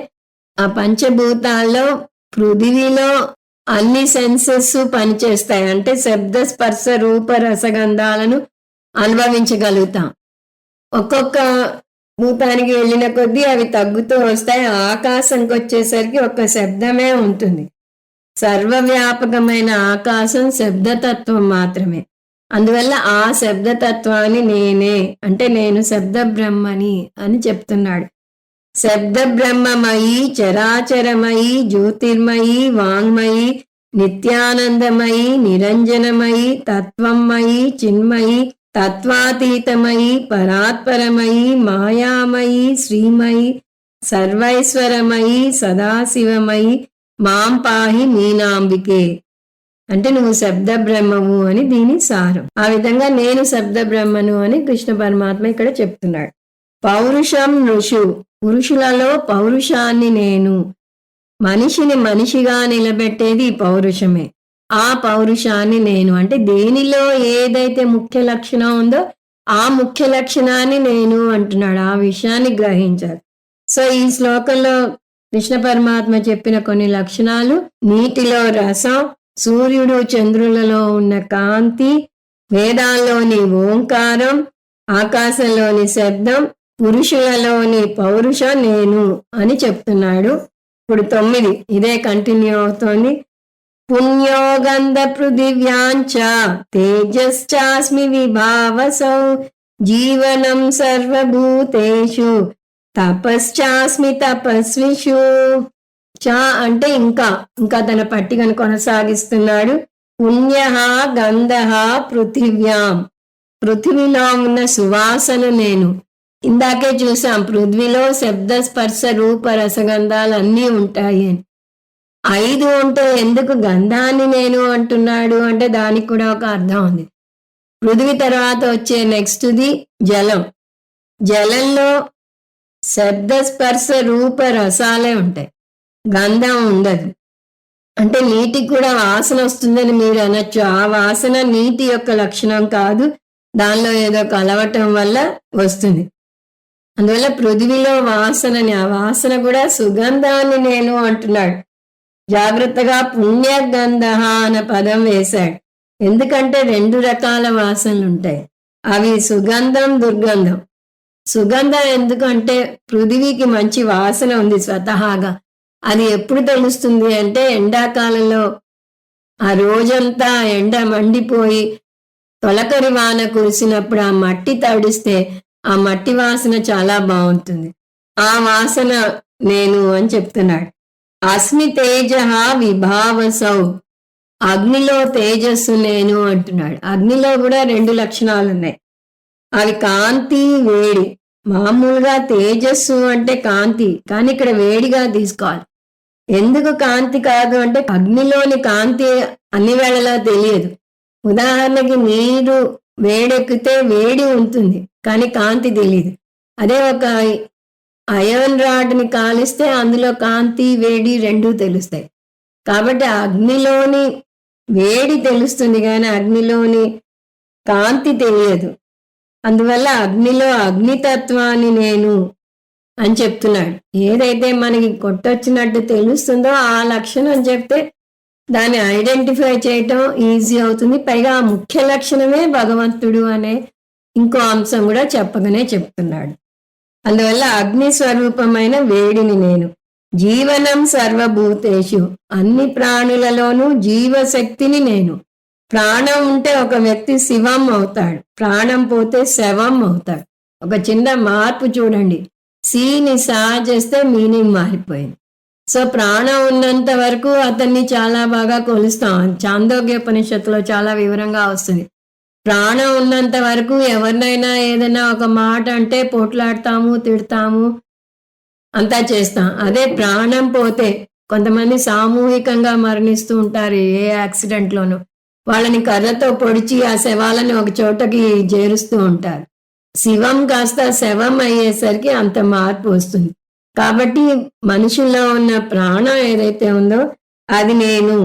ఆ పంచభూతాల్లో పృథివీలో అన్ని సెన్సెస్ పనిచేస్తాయి. అంటే శబ్ద స్పర్శ రూప రసగంధాలను అనుభవించగలుగుతాం. ఒక్కొక్క భూతానికి వెళ్ళిన కొద్దీ అవి తగ్గుతూ వస్తాయి. ఆకాశంకి వచ్చేసరికి ఒక శబ్దమే ఉంటుంది. సర్వవ్యాపకమైన ఆకాశం శబ్దతత్వం మాత్రమే. అందువల్ల ఆ శబ్దతత్వాన్ని నేనే, అంటే నేను శబ్ద బ్రహ్మని అని చెప్తున్నాడు. శబ్ద బ్రహ్మమయి, చరాచరమయి, జ్యోతిర్మయి, వాంగ్మయి, నిత్యానందమయి, నిరంజనమయి, తత్వమయి, చిన్మయి, తత్వాతీతమయి, పరాత్పరమయి, మాయామయి, శ్రీమయి, సర్వైశ్వరమయి, సదాశివమయి, మాం పాహి మీనాంబికే. అంటే నువ్వు శబ్ద బ్రహ్మము అని దీని సారం. ఆ విధంగా నేను శబ్ద బ్రహ్మను అని కృష్ణ పరమాత్మ ఇక్కడ చెప్తున్నాడు. పౌరుషం ఋషు, పురుషులలో పౌరుషాన్ని నేను. మనిషిని మనిషిగా నిలబెట్టేది పౌరుషమే. ఆ పౌరుషాన్ని నేను, అంటే దేనిలో ఏదైతే ముఖ్య లక్షణం ఉందో ఆ ముఖ్య లక్షణాన్ని నేను అంటున్నాడు. ఆ విషయాన్ని గ్రహించాలి. సో ఈ శ్లోకంలో కృష్ణ పరమాత్మ చెప్పిన కొన్ని లక్షణాలు: నీటిలో రసం, సూర్యుడు చంద్రులలో ఉన్న కాంతి, వేదాల్లోని ఓంకారం, ఆకాశంలోని శబ్దం, పురుషులలోని పౌరుషం నేను అని చెప్తున్నాడు. ఇప్పుడు 9 ఇదే కంటిన్యూ అవుతోంది. పుణ్యోగంధ పృథివ్యాంచ తేజశ్చాస్మి విభావసౌ జీవనం సర్వభూతేషు తపశ్చాస్మి తపస్విషు. చ అంటే ఇంకా తన పట్టికను కొనసాగిస్తున్నాడు. పుణ్య గంధ పృథివ్యాం, పృథివీలో ఉన్న సువాసన నేను. ఇందాకే చూసాం పృథ్వీలో శబ్ద స్పర్శ రూప రసగంధాలు అన్నీ ఉంటాయి అని. 5 ఉంటే ఎందుకు గంధాన్ని నేను అంటున్నాడు అంటే దానికి కూడా ఒక అర్థం ఉంది. పృథ్వీ తర్వాత వచ్చే నెక్స్ట్ది జలం. జలంలో శబ్ద స్పర్శ రూప రసాలే ఉంటాయి, గంధం ఉండదు. అంటే నీటికి కూడా వాసన వస్తుందని మీరు అనొచ్చు. ఆ వాసన నీటి యొక్క లక్షణం కాదు, దానిలో ఏదో కలవటం వల్ల వస్తుంది. అందువల్ల పృథ్వీలో వాసనని, ఆ వాసన కూడా సుగంధాన్ని నేను అంటున్నాడు. జాగ్రత్తగా పుణ్యగంధ అన్న పదం వేశాడు. ఎందుకంటే 2 రకాల వాసనలు ఉంటాయి. అవి సుగంధం, దుర్గంధం. సుగంధం ఎందుకంటే పృథివీకి మంచి వాసన ఉంది స్వతహాగా. అది ఎప్పుడు తెలుస్తుంది అంటే ఎండాకాలంలో ఆ రోజంతా ఎండ మండిపోయి తొలకరి వాన కురిసినప్పుడు ఆ మట్టి తడిస్తే ఆ మట్టి వాసన చాలా బాగుంటుంది. ఆ వాసన నేను అని చెప్తున్నాడు. అస్మి తేజ విభావసౌ, అగ్నిలో తేజస్సు నేను అంటున్నాడు. అగ్నిలో కూడా 2 లక్షణాలు ఉన్నాయి. అవి కాంతి, వేడి. మామూలుగా తేజస్సు అంటే కాంతి, కానీ ఇక్కడ వేడిగా తీసుకోవాలి. ఎందుకు కాంతి కాదు అంటే అగ్నిలోని కాంతి అన్ని వేళలా తెలియదు. ఉదాహరణకి నీరు వేడెక్కితే వేడి ఉంటుంది, కానీ కాంతి తెలియదు. అదే ఒక అయర్న్ రాడ్ని కాలిస్తే అందులో కాంతి, వేడి 2 తెలుస్తాయి. కాబట్టి అగ్నిలోని వేడి తెలుస్తుంది కానీ అగ్నిలోని కాంతి తెలియదు. అందువల్ల అగ్నిలో అగ్నితత్వాన్ని నేను అని చెప్తున్నాడు. ఏదైతే మనకి కొట్టొచ్చినట్టు తెలుస్తుందో ఆ లక్షణం చెప్తే దాన్ని ఐడెంటిఫై చేయటం ఈజీ అవుతుంది. పైగా ఆ ముఖ్య లక్షణమే భగవంతుడు అనే ఇంకో అంశం కూడా చెప్పగానే చెప్తున్నాడు. అందువల్ల అగ్ని స్వరూపమైన వేడిని నేను. జీవనం సర్వభూతేషు, అన్ని ప్రాణులలోనూ జీవశక్తిని నేను. ప్రాణం ఉంటే ఒక వ్యక్తి శివం అవుతాడు, ప్రాణం పోతే శవం అవుతాడు. ఒక చిన్న మార్పు చూడండి, సీని సా చేస్తే మీనింగ్ మారిపోయింది. సో ప్రాణం ఉన్నంత వరకు అతన్ని చాలా బాగా కొలుస్తాం. చాందోగ్యోపనిషత్తులో చాలా వివరంగా వస్తుంది. ప్రాణం ఉన్నంత వరకు ఎవరినైనా ఏదైనా ఒక మాట అంటే పోట్లాడతాము, తిడతాము, అంతా చేస్తాం. అదే ప్రాణం పోతే, కొంతమంది సామూహికంగా మరణిస్తూ ఉంటారు ఏ యాక్సిడెంట్లోనూ, వాళ్ళని కర్రతో పొడిచి ఆ శవాలని ఒక చోటకి చేరుస్తూ ఉంటారు. శివం కాస్త శవం అయ్యేసరికి అంత మార్పు వస్తుంది. కాబట్టి మనుషుల్లో ఉన్న ప్రాణం ఏదైతే ఉందో అది నేను.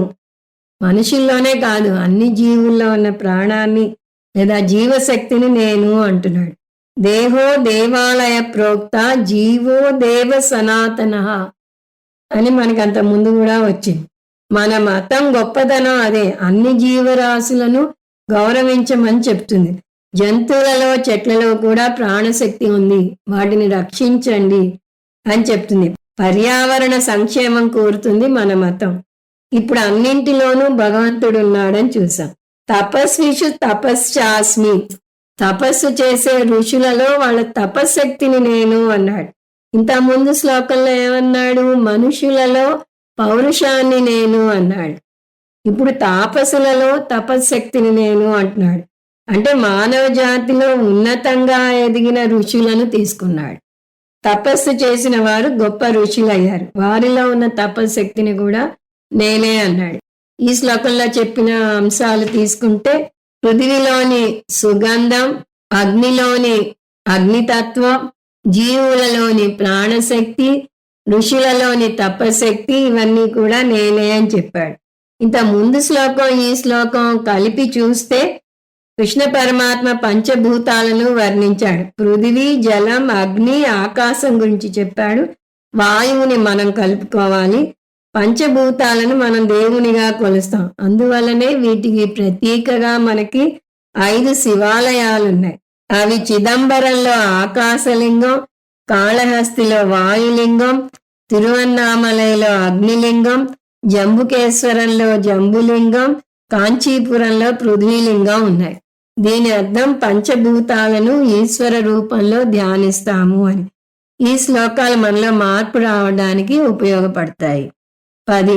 మనుషుల్లోనే కాదు, అన్ని జీవుల్లో ఉన్న ప్రాణాన్ని లేదా జీవశక్తిని నేను అంటున్నాడు. దేహో దేవాలయ ప్రోక్త జీవో దేవ సనాతన అని మనకు అంత ముందు కూడా వచ్చింది. మన మతం గొప్పతనం అదే, అన్ని జీవరాశులను గౌరవించమని చెప్తుంది. జంతువులలో చెట్లలో కూడా ప్రాణశక్తి ఉంది, వాటిని రక్షించండి అని చెప్తుంది. పర్యావరణ సంక్షేమం కోరుతుంది మన మతం. ఇప్పుడు అన్నింటిలోనూ భగవంతుడు ఉన్నాడని చూసాం. తపస్విషు తపశ్చాస్మి, తపస్సు చేసే ఋషులలో వాళ్ళ తపశక్తిని నేను అన్నాడు. ఇంత ముందు శ్లోకంలో ఏమన్నాడు? మనుషులలో పౌరుషాన్ని నేను అన్నాడు. ఇప్పుడు తాపసులలో తపశక్తిని నేను అంటున్నాడు. అంటే మానవ జాతిలో ఉన్నతంగా ఎదిగిన ఋషులను తీసుకున్నాడు. తపస్సు చేసిన వారు గొప్ప ఋషులయ్యారు, వారిలో ఉన్న తపశక్తిని కూడా నేనే అన్నాడు. ఈ శ్లోకంలో చెప్పిన అంశాలు తీసుకుంటే పృథివిలోని సుగంధం, అగ్నిలోని అగ్నితత్వం, జీవులలోని ప్రాణశక్తి, ఋషులలోని తపశక్తి, ఇవన్నీ కూడా నేనే అని చెప్పాడు. ఇంత ముందు శ్లోకం ఈ శ్లోకం కలిపి చూస్తే కృష్ణ పరమాత్మ పంచభూతాలను వర్ణించాడు. పృథివీ, జలం, అగ్ని, ఆకాశం గురించి చెప్పాడు. వాయువుని మనం కలుపుకోవాలి. పంచభూతాలను మనం దేవునిగా కొలుస్తాం. అందువల్లనే వీటికి ప్రతీకగా మనకి 5 శివాలయాలున్నాయి. అవి చిదంబరంలో ఆకాశలింగం, కాళహస్తిలో వాయులింగం, తిరువన్నామలైలో అగ్నిలింగం, జంబుకేశ్వరంలో జంబులింగం, కాంచీపురంలో పృథ్వీలింగం ఉన్నాయి. దీని అర్థం పంచభూతాలను ఈశ్వర రూపంలో ధ్యానిస్తాము అని. ఈ శ్లోకాలు మనలో మార్పు రావడానికి ఉపయోగపడతాయి. 10.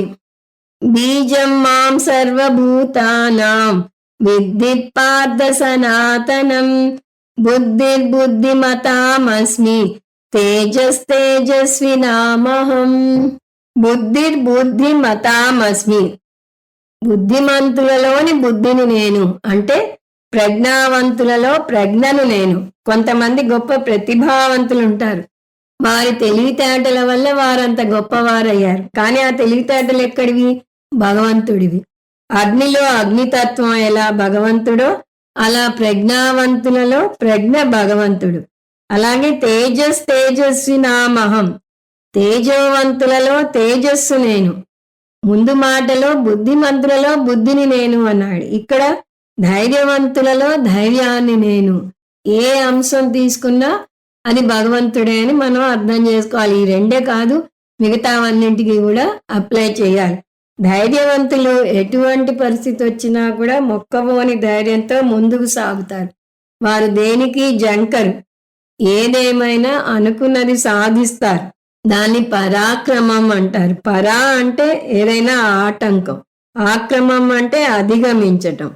బీజం మాం సర్వభూతానాం విద్ధి పార్థ సనాతనం బుద్ధిర్బుద్ధిమతామస్మి తేజస్తేజస్వినామహం. బుద్ధిర్బుద్ధిమతామస్మి, బుద్ధిమంతులలోని బుద్ధిని నేను, అంటే ప్రజ్ఞావంతులలో ప్రజ్ఞను నేను. కొంతమంది గొప్ప ప్రతిభావంతులు ఉంటారు, వారి తెలివితేటల వల్ల వారంత గొప్పవారయ్యారు. కానీ ఆ తెలివితేటలు ఎక్కడివి? భగవంతుడివి. అగ్నిలో అగ్నితత్వం ఎలా భగవంతుడో అలా ప్రజ్ఞావంతులలో ప్రజ్ఞ భగవంతుడు. అలాగే తేజస్వి నామహం, తేజోవంతులలో తేజస్సు నేను. ముందు మాటలో బుద్ధిమంతులలో బుద్ధిని నేను అన్నాడు. ఇక్కడ ధైర్యవంతులలో ధైర్యాన్ని నేను. ఏ అంశం తీసుకున్నా అది భగవంతుడే అని మనం అర్థం చేసుకోవాలి. ఈ రెండే కాదు, మిగతావన్నింటికి కూడా అప్లై చేయాలి. ధైర్యవంతులు ఎటువంటి పరిస్థితి వచ్చినా కూడా మొక్కబోని ధైర్యంతో ముందుకు సాగుతారు. వారు దేనికి జంకరు, ఏదేమైనా అనుకున్నది సాధిస్తారు. దాన్ని పరాక్రమం అంటారు. పరా అంటే ఏదైనా ఆటంకం, ఆక్రమం అంటే అధిగమించటం.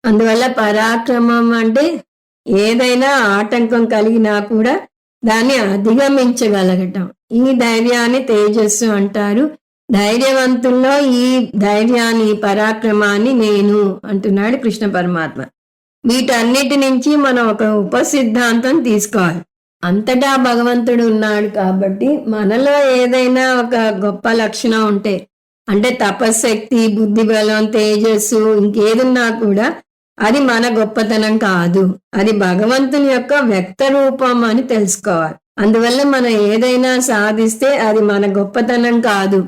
అందువల్ల పరాక్రమం అంటే ఏదైనా ఆటంకం కలిగినా కూడా దాన్ని అధిగమించగలగటం. ఈ ధైర్యాన్ని తేజస్సు అంటారు. ధైర్యవంతుల్లో ఈ ధైర్యాన్ని, ఈ పరాక్రమాన్ని నేను అంటున్నాడు కృష్ణ పరమాత్మ. వీటన్నిటి నుంచి మనం ఒక ఉపసిద్ధాంతం తీసుకోవాలి. అంతటా భగవంతుడు ఉన్నాడు కాబట్టి మనలో ఏదైనా ఒక గొప్ప లక్షణం ఉంటే, అంటే తపశ్శక్తి, బుద్ధిబలం, తేజస్సు, ఇంకేదున్నా కూడా అది మన గొప్పతనం కాదు, అది భగవంతుని యొక్క వ్యక్త రూపం అని తెలుసుకోవాలి. అందువల్ల మనం ఏదైనా సాధిస్తే అది మన గొప్పతనం కాదు,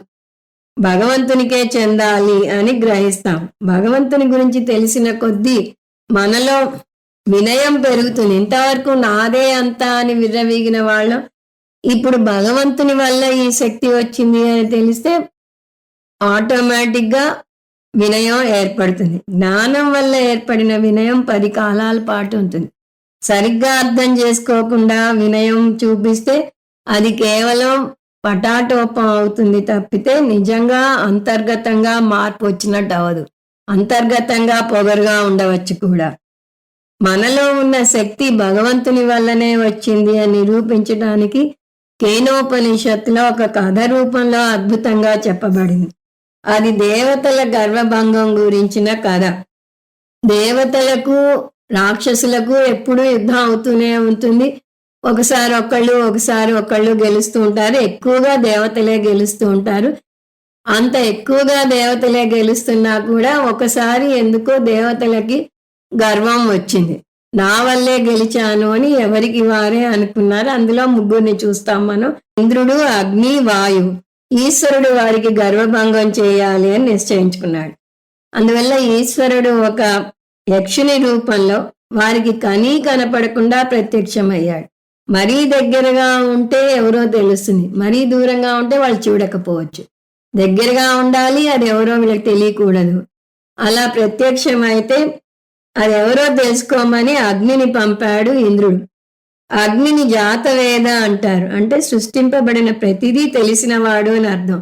భగవంతునికే చెందాలి అని గ్రహిస్తాం. భగవంతుని గురించి తెలిసిన కొద్దీ మనలో వినయం పెరుగుతుంది. ఇంతవరకు నాదే అంతా అని విర్రవీగిన వాళ్ళం ఇప్పుడు భగవంతుని వల్ల ఈ శక్తి వచ్చింది అని తెలిస్తే ఆటోమేటిక్గా వినయం ఏర్పడుతుంది. జ్ఞానం వల్ల ఏర్పడిన వినయం 10 కాలాల పాటు ఉంటుంది. సరిగ్గా అర్థం చేసుకోకుండా వినయం చూపిస్తే అది కేవలం పటాటోపం అవుతుంది తప్పితే నిజంగా అంతర్గతంగా మార్పు వచ్చినట్టు అవ్వదు. అంతర్గతంగా పొగరుగా ఉండవచ్చు కూడా. మనలో ఉన్న శక్తి భగవంతుని వల్లనే వచ్చింది అని నిరూపించడానికి కేనోపనిషత్తులో ఒక కథ రూపంలో అద్భుతంగా చెప్పబడింది. అది దేవతల గర్వభంగం గురించిన కథ. దేవతలకు రాక్షసులకు ఎప్పుడూ యుద్ధం అవుతూనే ఉంటుంది. ఒకసారి ఒకళ్ళు గెలుస్తూ ఉంటారు. ఎక్కువగా దేవతలే గెలుస్తూ ఉంటారు. అంత ఎక్కువగా దేవతలే గెలుస్తున్నా కూడా ఒకసారి ఎందుకో దేవతలకి గర్వం వచ్చింది. నా వల్లే గెలిచాను అని ఎవరికి వారే అనుకున్నారు. అందులో ముగ్గురిని చూస్తాం మనం. ఇంద్రుడు, అగ్ని, వాయువు. ఈశ్వరుడు వారికి గర్వభంగం చేయాలి అని నిశ్చయించుకున్నాడు. అందువల్ల ఈశ్వరుడు ఒక యక్షుని రూపంలో వారికి కనీ కనపడకుండా ప్రత్యక్షమయ్యాడు. మరీ దగ్గరగా ఉంటే ఎవరో తెలుస్తుంది, మరీ దూరంగా ఉంటే వాళ్ళు చూడకపోవచ్చు. దగ్గరగా ఉండాలి, అది ఎవరో వీళ్ళకి తెలియకూడదు. అలా ప్రత్యక్షమైతే అది ఎవరో తెలుసుకోమని అగ్నిని పంపాడు ఇంద్రుడు. అగ్నిని జాతవేద అంటారు. అంటే సృష్టింపబడిన ప్రతిదీ తెలిసినవాడు అని అర్థం.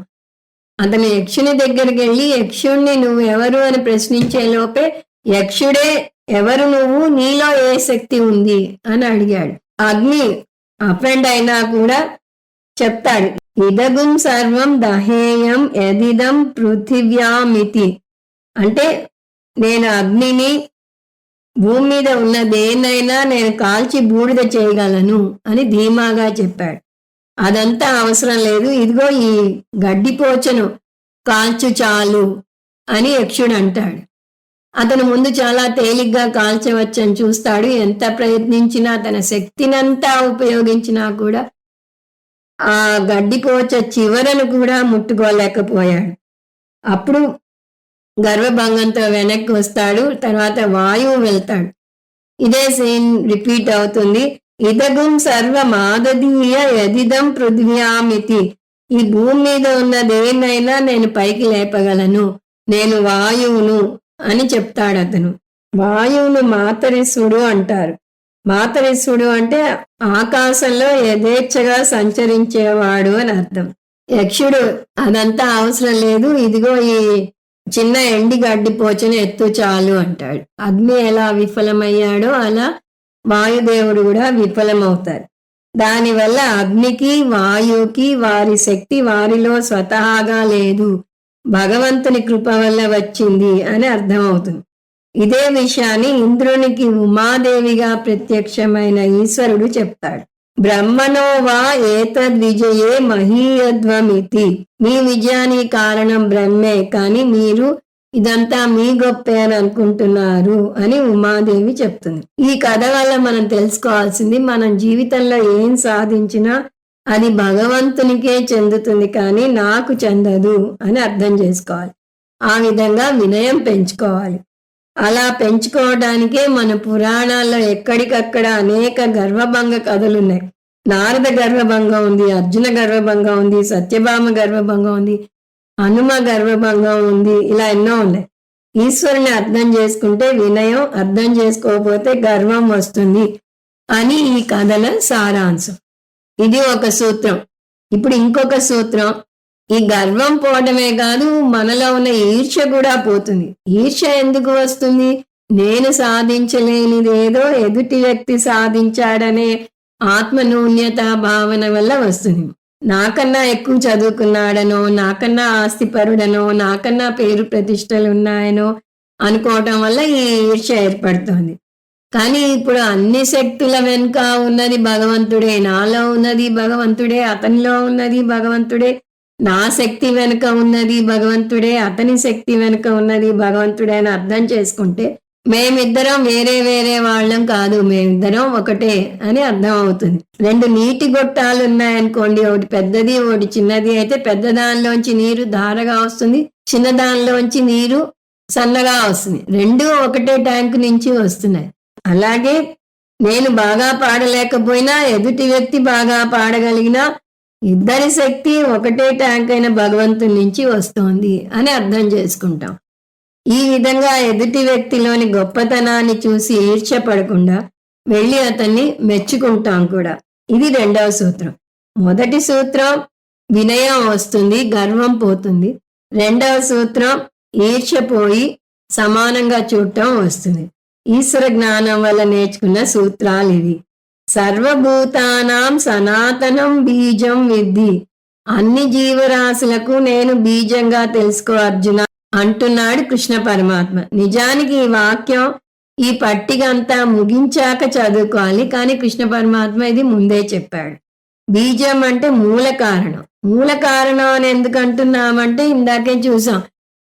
అతను యక్షుని దగ్గరికి వెళ్ళి యక్షుణ్ణి నువ్వు ఎవరు అని ప్రశ్నించే లోపే యక్షుడే ఎవరు నువ్వు, నీలో ఏ శక్తి ఉంది అని అడిగాడు. అగ్ని అఫెండ్ అయినా కూడా చెప్తాడు, ఇదగుం సర్వం దహేయం ఎదిదం పృథివ్యామితి. అంటే నేను అగ్నిని, భూమి మీద ఉన్న దేన్నైనా నేను కాల్చి బూడిద చేయగలను అని ధీమాగా చెప్పాడు. అదంతా అవసరం లేదు, ఇదిగో ఈ గడ్డిపోచను కాల్చు చాలు అని యక్షుడు అంటాడు. అతను ముందు చాలా తేలిగ్గా కాల్చవచ్చని చూస్తాడు. ఎంత ప్రయత్నించినా తన శక్తినంతా ఉపయోగించినా కూడా ఆ గడ్డిపోచ చివరను కూడా ముట్టుకోలేకపోయాడు. అప్పుడు గర్వభంగంతో వెనక్కి వస్తాడు. తర్వాత వాయువు వెళ్తాడు. ఇదే సీన్ రిపీట్ అవుతుంది. ఇదగుం సర్వమాదదీయ యదిదం పృథివ్యామితి. ఈ భూమి మీద ఉన్న దేన్నైనా నేను పైకి లేపగలను, నేను వాయువును అని చెప్తాడు అతను. వాయువును మాతరిస్సుడు అంటారు. మాతరిస్సుడు అంటే ఆకాశంలో యథేచ్ఛగా సంచరించేవాడు అని అర్థం. యక్షుడు అదంతా అవసరం లేదు, ఇదిగో ఈ చిన్న ఎండి గడ్డిపోచను ఎత్తు చాలు అంటాడు. అగ్ని ఎలా విఫలమయ్యాడో అలా వాయుదేవుడు కూడా విఫలమవుతారు. దానివల్ల అగ్నికి, వాయువుకి వారి శక్తి వారిలో స్వతహాగా లేదు, భగవంతుని కృప వల్ల వచ్చింది అని అర్థమవుతుంది. ఇదే విషయాన్ని ఇంద్రునికి ఉమాదేవిగా ప్రత్యక్షమైన ఈశ్వరుడు చెప్తాడు. బ్రహ్మణో వా ఏతద్విజయే మహీయధ్వమితి. మీ విజయానికి కారణం బ్రహ్మే, కానీ మీరు ఇదంతా మీ గొప్పే అని అనుకుంటున్నారు అని ఉమాదేవి చెప్తుంది. ఈ కథ వల్ల మనం తెలుసుకోవాల్సింది, మనం జీవితంలో ఏం సాధించినా అది భగవంతునికే చెందుతుంది, కానీ నాకు చెందదు అని అర్థం చేసుకోవాలి. ఆ విధంగా వినయం పెంచుకోవాలి. అలా పెంచుకోవడానికే మన పురాణాల్లో ఎక్కడికక్కడ అనేక గర్వభంగ కథలున్నాయి. నారద గర్వభంగం ఉంది, అర్జున గర్వభంగం ఉంది, సత్యభామ గర్వభంగం ఉంది, హనుమ గర్వభంగం ఉంది, ఇలా ఎన్నో ఉన్నాయి. ఈశ్వరుని అర్థం చేసుకుంటే వినయం, అర్థం చేసుకోకపోతే గర్వం వస్తుంది అని ఈ కథల సారాంశం. ఇది ఒక సూత్రం. ఇప్పుడు ఇంకొక సూత్రం. ఈ గర్వం పోవడమే కాదు, మనలో ఉన్న ఈర్ష్య కూడా పోతుంది. ఈర్ష్య ఎందుకు వస్తుంది? నేను సాధించలేనిదేదో ఎదుటి వ్యక్తి సాధించాడనే ఆత్మనూన్యత భావన వల్ల వస్తుంది. నాకన్నా ఎక్కువ చదువుకున్నాడనో, నాకన్నా ఆస్తిపరుడనో, నాకన్నా పేరు ప్రతిష్టలు ఉన్నాయనో అనుకోవటం వల్ల ఈ ఈర్ష్య ఏర్పడుతోంది. కానీ ఇప్పుడు అన్ని శక్తుల వెనుక ఉన్నది భగవంతుడే, నాలో ఉన్నది భగవంతుడే, అతనిలో ఉన్నది భగవంతుడే, నా శక్తి వెనుక ఉన్నది భగవంతుడే, అతని శక్తి వెనుక ఉన్నది భగవంతుడే అని అర్థం చేసుకుంటే మేమిద్దరం వేరే వేరే వాళ్ళం కాదు, మేమిద్దరం ఒకటే అని అర్థం అవుతుంది. 2 నీటి గొట్టాలు ఉన్నాయనుకోండి, ఒకటి పెద్దది ఒకటి చిన్నది అయితే పెద్ద దానిలోంచి నీరు ధారగా వస్తుంది, చిన్న దానిలోంచి నీరు సన్నగా వస్తుంది. 2 ఒకటే ట్యాంకు నుంచి వస్తున్నాయి. అలాగే నేను బాగా పాడలేకపోయినా ఎదుటి వ్యక్తి బాగా పాడగలిగినా ఇద్దరి శక్తి ఒకటే ట్యాంక్ అయిన భగవంతుని నుంచి వస్తోంది అని అర్థం చేసుకుంటాం. ఈ విధంగా ఎదుటి వ్యక్తిలోని గొప్పతనాన్ని చూసి ఈర్ష్యపడకుండా వెళ్ళి అతన్ని మెచ్చుకుంటాం కూడా. ఇది రెండవ సూత్రం. మొదటి సూత్రం వినయం వస్తుంది, గర్వం పోతుంది. రెండవ సూత్రం ఈర్ష్య పోయి సమానంగా చూడటం వస్తుంది. ఈశ్వర జ్ఞానం వల్ల నేర్చుకున్న సూత్రాలు ఇవి. సర్వభూతానాం సనాతనం బీజం విద్ధి. అన్ని జీవరాశులకు నేను బీజంగా తెలుసుకో అర్జున అంటున్నాడు కృష్ణ పరమాత్మ. నిజానికి ఈ వాక్యం, ఈ పట్టిక అంతా ముగించాక చదువుకోవాలి, కానీ కృష్ణ పరమాత్మ ఇది ముందే చెప్పాడు. బీజం అంటే మూల కారణం. మూల కారణం అని ఎందుకు అంటున్నామంటే ఇందాకే చూసాం,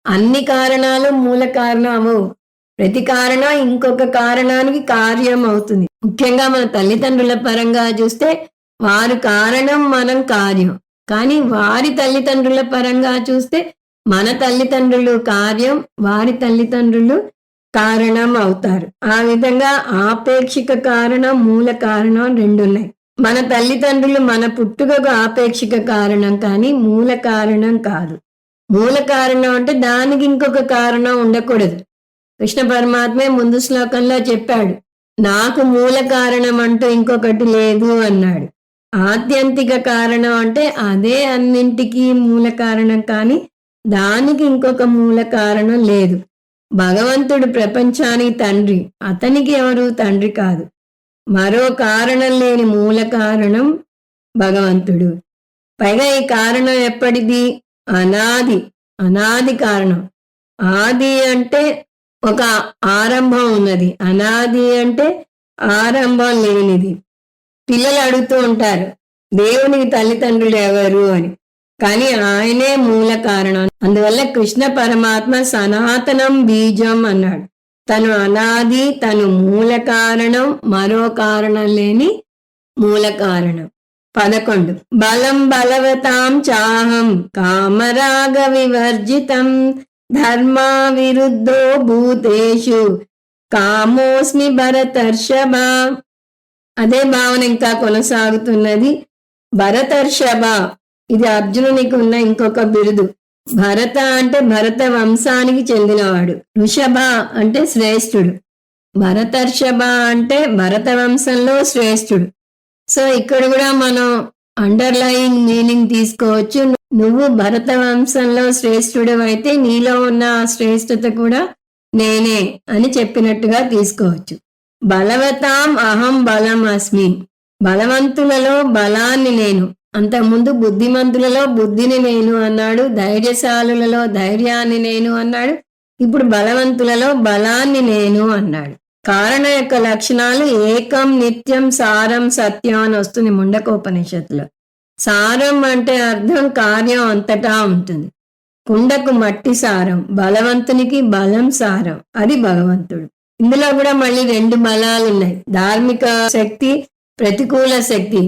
అన్ని కారణాలు మూల కారణం అవ్వవు. ప్రతి కారణం ఇంకొక కారణానికి కార్యం అవుతుంది. ముఖ్యంగా మన తల్లిదండ్రుల పరంగా చూస్తే వారు కారణం, మనం కార్యం. కానీ వారి తల్లిదండ్రుల పరంగా చూస్తే మన తల్లిదండ్రులు కార్యం, వారి తల్లిదండ్రులు కారణం అవుతారు. ఆ విధంగా ఆపేక్షిక కారణం, మూల కారణం రెండున్నాయి. మన తల్లిదండ్రులు మన పుట్టుకకు ఆపేక్షిక కారణం, కానీ మూల కారణం కాదు. మూల కారణం అంటే దానికి ఇంకొక కారణం ఉండకూడదు. కృష్ణ పరమాత్మే ముందు శ్లోకంలో చెప్పాడు, నాకు మూల కారణం అంటూ ఇంకొకటి లేదు అన్నాడు. ఆత్యంతిక కారణం అంటే అదే అన్నింటికీ మూల కారణం, కానీ దానికి ఇంకొక మూల కారణం లేదు. భగవంతుడు ప్రపంచానికి తండ్రి, అతనికి ఎవరు తండ్రి కాదు. మరో కారణం లేని మూల కారణం భగవంతుడు. పైగా ఈ కారణం ఎప్పటిది? అనాది, అనాది కారణం. ఆది అంటే ఒక ఆరంభం ఉన్నది, అనాది అంటే ఆరంభం లేనిది. పిల్లలు అడుగుతూ ఉంటారు, దేవునికి తల్లిదండ్రులు ఎవరు అని, కానీ ఆయనే మూల కారణం. అందువల్ల కృష్ణ పరమాత్మ సనాతనం బీజం అన్నాడు. తను అనాది, తను మూల కారణం, మరో కారణం లేని మూల కారణం. 11 బలం బలవతాం చాహం కామరాగ వివర్జితం ధర్మా విరుద్ధో భూతేషు కామోస్మి భరతర్షభ. అదే భావన ఇంకా కొనసాగుతున్నది. భరతర్షభ, ఇది అర్జునునికి ఉన్న ఇంకొక బిరుదు. భరత అంటే భరత వంశానికి చెందినవాడు. ఋషభ అంటే శ్రేష్ఠుడు. భరతర్షభ అంటే భరత వంశంలో శ్రేష్ఠుడు. సో ఇక్కడ కూడా మనం అండర్లయింగ్ మీనింగ్ తీసుకోవచ్చు. నువ్వు భరత వంశంలో శ్రేష్ఠుడు అయితే నీలో ఉన్న ఆ శ్రేష్ఠత కూడా నేనే అని చెప్పినట్టుగా తీసుకోవచ్చు. బలవతాం అహం బలం అస్మి. బలవంతులలో బలాన్ని నేను. అంతకుముందు బుద్ధిమంతులలో బుద్ధిని నేను అన్నాడు, ధైర్యశాలులలో ధైర్యాన్ని నేను అన్నాడు, ఇప్పుడు బలవంతులలో బలాన్ని నేను అన్నాడు. కారణం యొక్క లక్షణాలు ఏకం, నిత్యం, సారం, సత్యం అని వస్తుంది ముండకోపనిషత్తులో. సారం అంటే అర్థం కార్యం అంతటా ఉంటుంది. కుండకు మట్టి సారం, బలవంతునికి బలం సారం, అది భగవంతుడు. ఇందులో కూడా మళ్ళీ 2 బలాలు ఉన్నాయి. ధార్మిక శక్తి, ప్రతికూల శక్తి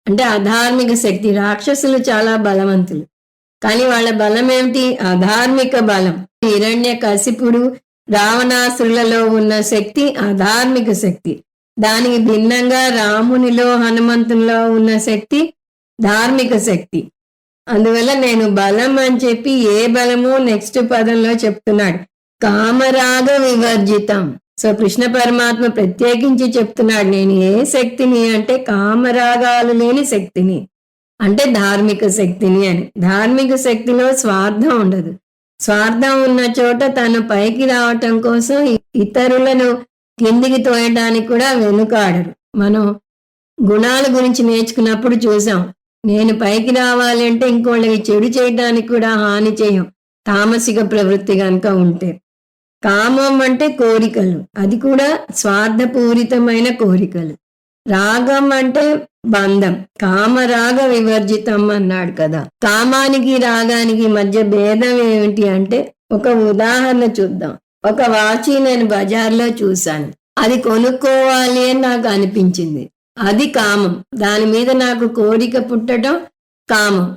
అంటే అధార్మిక శక్తి. రాక్షసులు చాలా బలవంతులు, కానీ వాళ్ళ బలం ఏమిటి? అధార్మిక బలం. హిరణ్యకశిపుడు, రావణాసురులలో ఉన్న శక్తి అధార్మిక శక్తి. దానికి భిన్నంగా రామునిలో, హనుమంతునిలో ఉన్న శక్తి ధార్మిక శక్తి. అందువల్ల నేను బలం అని చెప్పి ఏ బలమో నెక్స్ట్ పదంలో చెప్తున్నాడు, కామరాగ వివర్జితం. సో కృష్ణ పరమాత్మ ప్రత్యేకించి చెప్తున్నాడు, నేను ఏ శక్తిని అంటే కామరాగాలు లేని శక్తిని, అంటే ధార్మిక శక్తిని అని. ధార్మిక శక్తిలో స్వార్థం ఉండదు. స్వార్థం ఉన్న చోట తను పైకి రావటం కోసం ఇతరులను కిందికి తోయడానికి కూడా వెనుకాడరు. మనం గుణాల గురించి నేర్చుకున్నప్పుడు చూసాం, నేను పైకి రావాలి అంటే ఇంకోళ్ళకి చెడు చేయడానికి కూడా హాని చేయం, తామసిక ప్రవృత్తి కనుక ఉంటే. కామం అంటే కోరికలు, అది కూడా స్వార్థపూరితమైన కోరికలు. రాగం అంటే బంధం, కామరాగ వివర్జితం అన్నాడు కదా. కామానికి రాగానికి మధ్య భేదం ఏమిటి అంటే, ఒక ఉదాహరణ చూద్దాం. ఒక వాచి నేను బజార్లో చూశాను, అది కొనుక్కోవాలి అని నాకు అనిపించింది, అది కామం. దాని మీద నాకు కోరిక పుట్టడం కామం.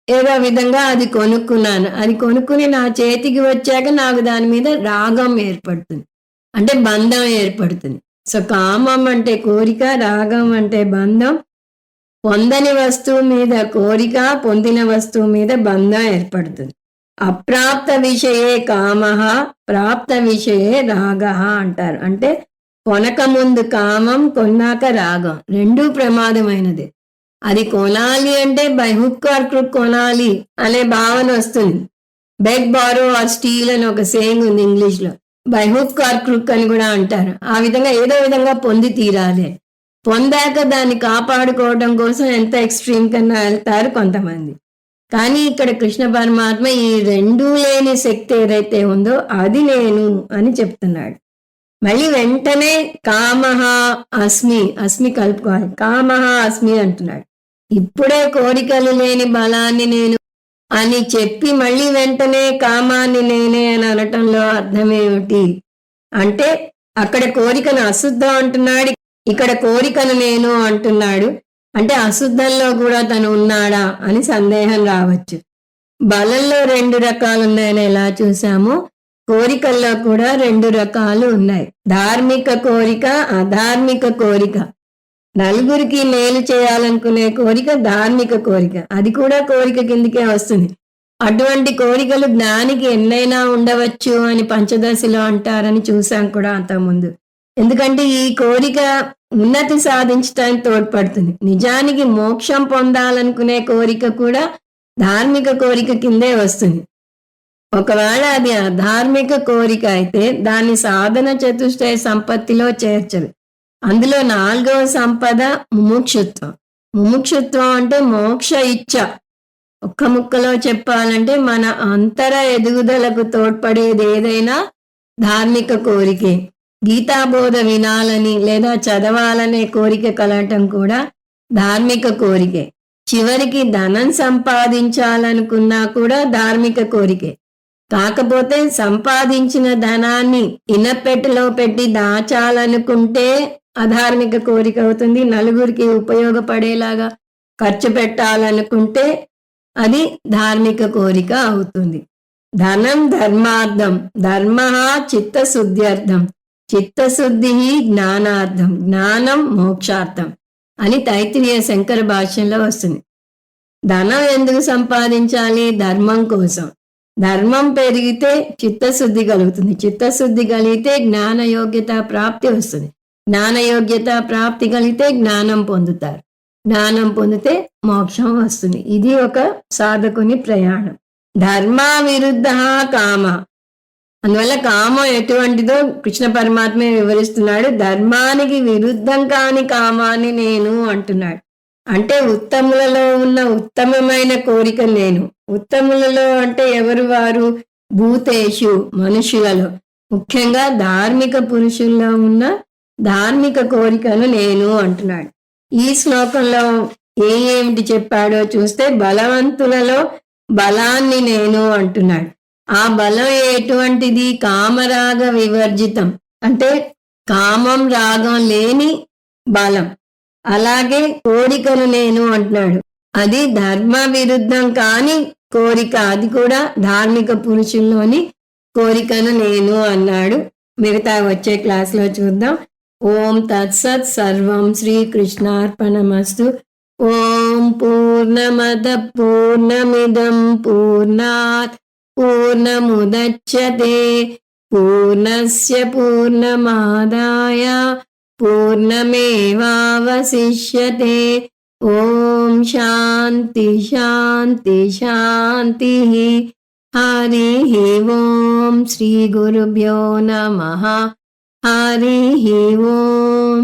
ఏదో విధంగా అది కొనుక్కున్నాను. అది కొనుక్కుని నా చేతికి వచ్చాక నాకు దాని మీద రాగం ఏర్పడుతుంది, అంటే బంధం ఏర్పడుతుంది. సో కామం అంటే కోరిక, రాగం అంటే బంధం. పొందని వస్తువు మీద కోరిక, పొందిన వస్తువు మీద బంధం ఏర్పడుతుంది. అప్రాప్త విషయే కామః ప్రాప్త విషయే రాగః అంటారు. అంటే కొనక ముందు కామం, కొన్నాక రాగం, రెండూ ప్రమాదమైనది. అది కొనాలి అంటే బై హుక్ ఆర్ క్రుక్ కొనాలి అనే భావన వస్తుంది. బెగ్, బారో ఆర్ స్టీల్ అని ఒక సేయింగ్ ఉంది ఇంగ్లీష్ లో. బై హుక్ ఆర్ క్రుక్ అని కూడా అంటారు. ఆ విధంగా ఏదో విధంగా పొంది తీరాలి. పొందాక దాన్ని కాపాడుకోవడం కోసం ఎంత ఎక్స్ట్రీమ్ కన్నా వెళ్తారు కొంతమంది. కానీ ఇక్కడ కృష్ణ పరమాత్మ ఈ రెండూ లేని శక్తి ఏదైతే ఉందో అది నేను అని చెప్తున్నాడు. మళ్ళీ వెంటనే కామః అస్మి, అస్మి కలుపుకోవాలి, కామః అస్మి అంటున్నాడు. ఇప్పుడే కోరికలు లేని బలాన్ని నేను అని చెప్పి మళ్ళీ వెంటనే కామాన్ని నేనే అని అనటంలో అర్థమేమిటి అంటే, అక్కడ కోరికను అశుద్ధం అంటున్నాడు, ఇక్కడ కోరికను నేను అంటున్నాడు. అంటే అశుద్ధంలో కూడా తను ఉన్నాడా అని సందేహం రావచ్చు. బలంలో 2 రకాలు ఉన్నాయని ఎలా చూసామో, కోరికల్లో కూడా 2 రకాలు ఉన్నాయి. ధార్మిక కోరిక, అధార్మిక కోరిక. నలుగురికి మేలు చేయాలనుకునే కోరిక ధార్మిక కోరిక, అది కూడా కోరిక కిందికే వస్తుంది. అటువంటి కోరికలు జ్ఞానికి ఎన్నైనా ఉండవచ్చు అని పంచదశలో అంటారని చూసాం కూడా అంతకుముందు. ఎందుకంటే ఈ కోరిక ఉన్నతి సాధించడానికి తోడ్పడుతుంది. నిజానికి మోక్షం పొందాలనుకునే కోరిక కూడా ధార్మిక కోరిక కిందే వస్తుంది. ఒకవేళ అది అధార్మిక కోరిక అయితే దాన్ని సాధన చతుష్టయ సంపత్తిలో చేర్చరు. అందులో 4వ సంపద ముముక్షుత్వం. ముముక్షుత్వం అంటే మోక్ష ఇచ్ఛ. ఒక్క ముక్కలో చెప్పాలంటే మన అంతర ఎదుగుదలకు తోడ్పడేది ఏదైనా ధార్మిక కోరికే. గీతాబోధ వినాలని లేదా చదవాలనే కోరిక కలగటం కూడా ధార్మిక కోరికే. చివరికి ధనం సంపాదించాలనుకున్నా కూడా ధార్మిక కోరికే. కాకపోతే సంపాదించిన ధనాన్ని ఇనపెట్టెలో పెట్టి దాచాలనుకుంటే అధార్మిక కోరిక అవుతుంది. నలుగురికి ఉపయోగపడేలాగా ఖర్చు పెట్టాలనుకుంటే అది ధార్మిక కోరిక అవుతుంది. ధనం ధర్మార్థం, ధర్మ చిత్తశుద్ధ్యర్థం, చిత్తశుద్ధి జ్ఞానార్థం, జ్ఞానం మోక్షార్థం అని తైత్తిరీయ శంకర భాష్యంలో వస్తుంది. ధనం ఎందుకు సంపాదించాలి? ధర్మం కోసం. ధర్మం పెరిగితే చిత్తశుద్ధి కలుగుతుంది, చిత్తశుద్ధి కలిగితే జ్ఞాన యోగ్యత ప్రాప్తి వస్తుంది, జ్ఞాన యోగ్యత ప్రాప్తి కలిగితే జ్ఞానం పొందుతారు, జ్ఞానం పొందితే మోక్షం వస్తుంది. ఇది ఒక సాధకుని ప్రయాణం. ధర్మ విరుద్ధ కామ. అందువల్ల కామం ఎటువంటిదో కృష్ణ పరమాత్మే వివరిస్తున్నాడు. ధర్మానికి విరుద్ధం కాని కామాన్ని నేను అంటున్నాడు. అంటే ఉత్తములలో ఉన్న ఉత్తమమైన కోరిక నేను. ఉత్తములలో అంటే ఎవరు వారు? భూతేషు, మనుషులలో, ముఖ్యంగా ధార్మిక పురుషుల్లో ఉన్న ధార్మిక కోరికను నేను అంటున్నాడు. ఈ శ్లోకంలో ఏమిటి చెప్పాడో చూస్తే, బలవంతులలో బలాన్ని నేను అంటున్నాడు. ఆ బలం ఎటువంటిది? కామరాగ వివర్జితం, అంటే కామం రాగం లేని బలం. అలాగే కోరికను నేను అంటున్నాడు. అది ధర్మ విరుద్ధం కాని కోరిక, అది కూడా ధార్మిక పురుషుల్లోని కోరికను నేను అన్నాడు. మిగతా వచ్చే క్లాస్లో చూద్దాం. ఓం తత్సత్. సర్వం శ్రీకృష్ణార్పణమస్తు. ఓం పూర్ణమద పూర్ణమిదం పూర్ణాత్ పూర్ణముదచ్యతే పూర్ణస్య పూర్ణమాదాయ పూర్ణమేవావశిష్యతే. ఓం శాంతి శాంతి శాంతి. హరి ఓం. శ్రీ గురుభ్యో నమః. హరి ఓం.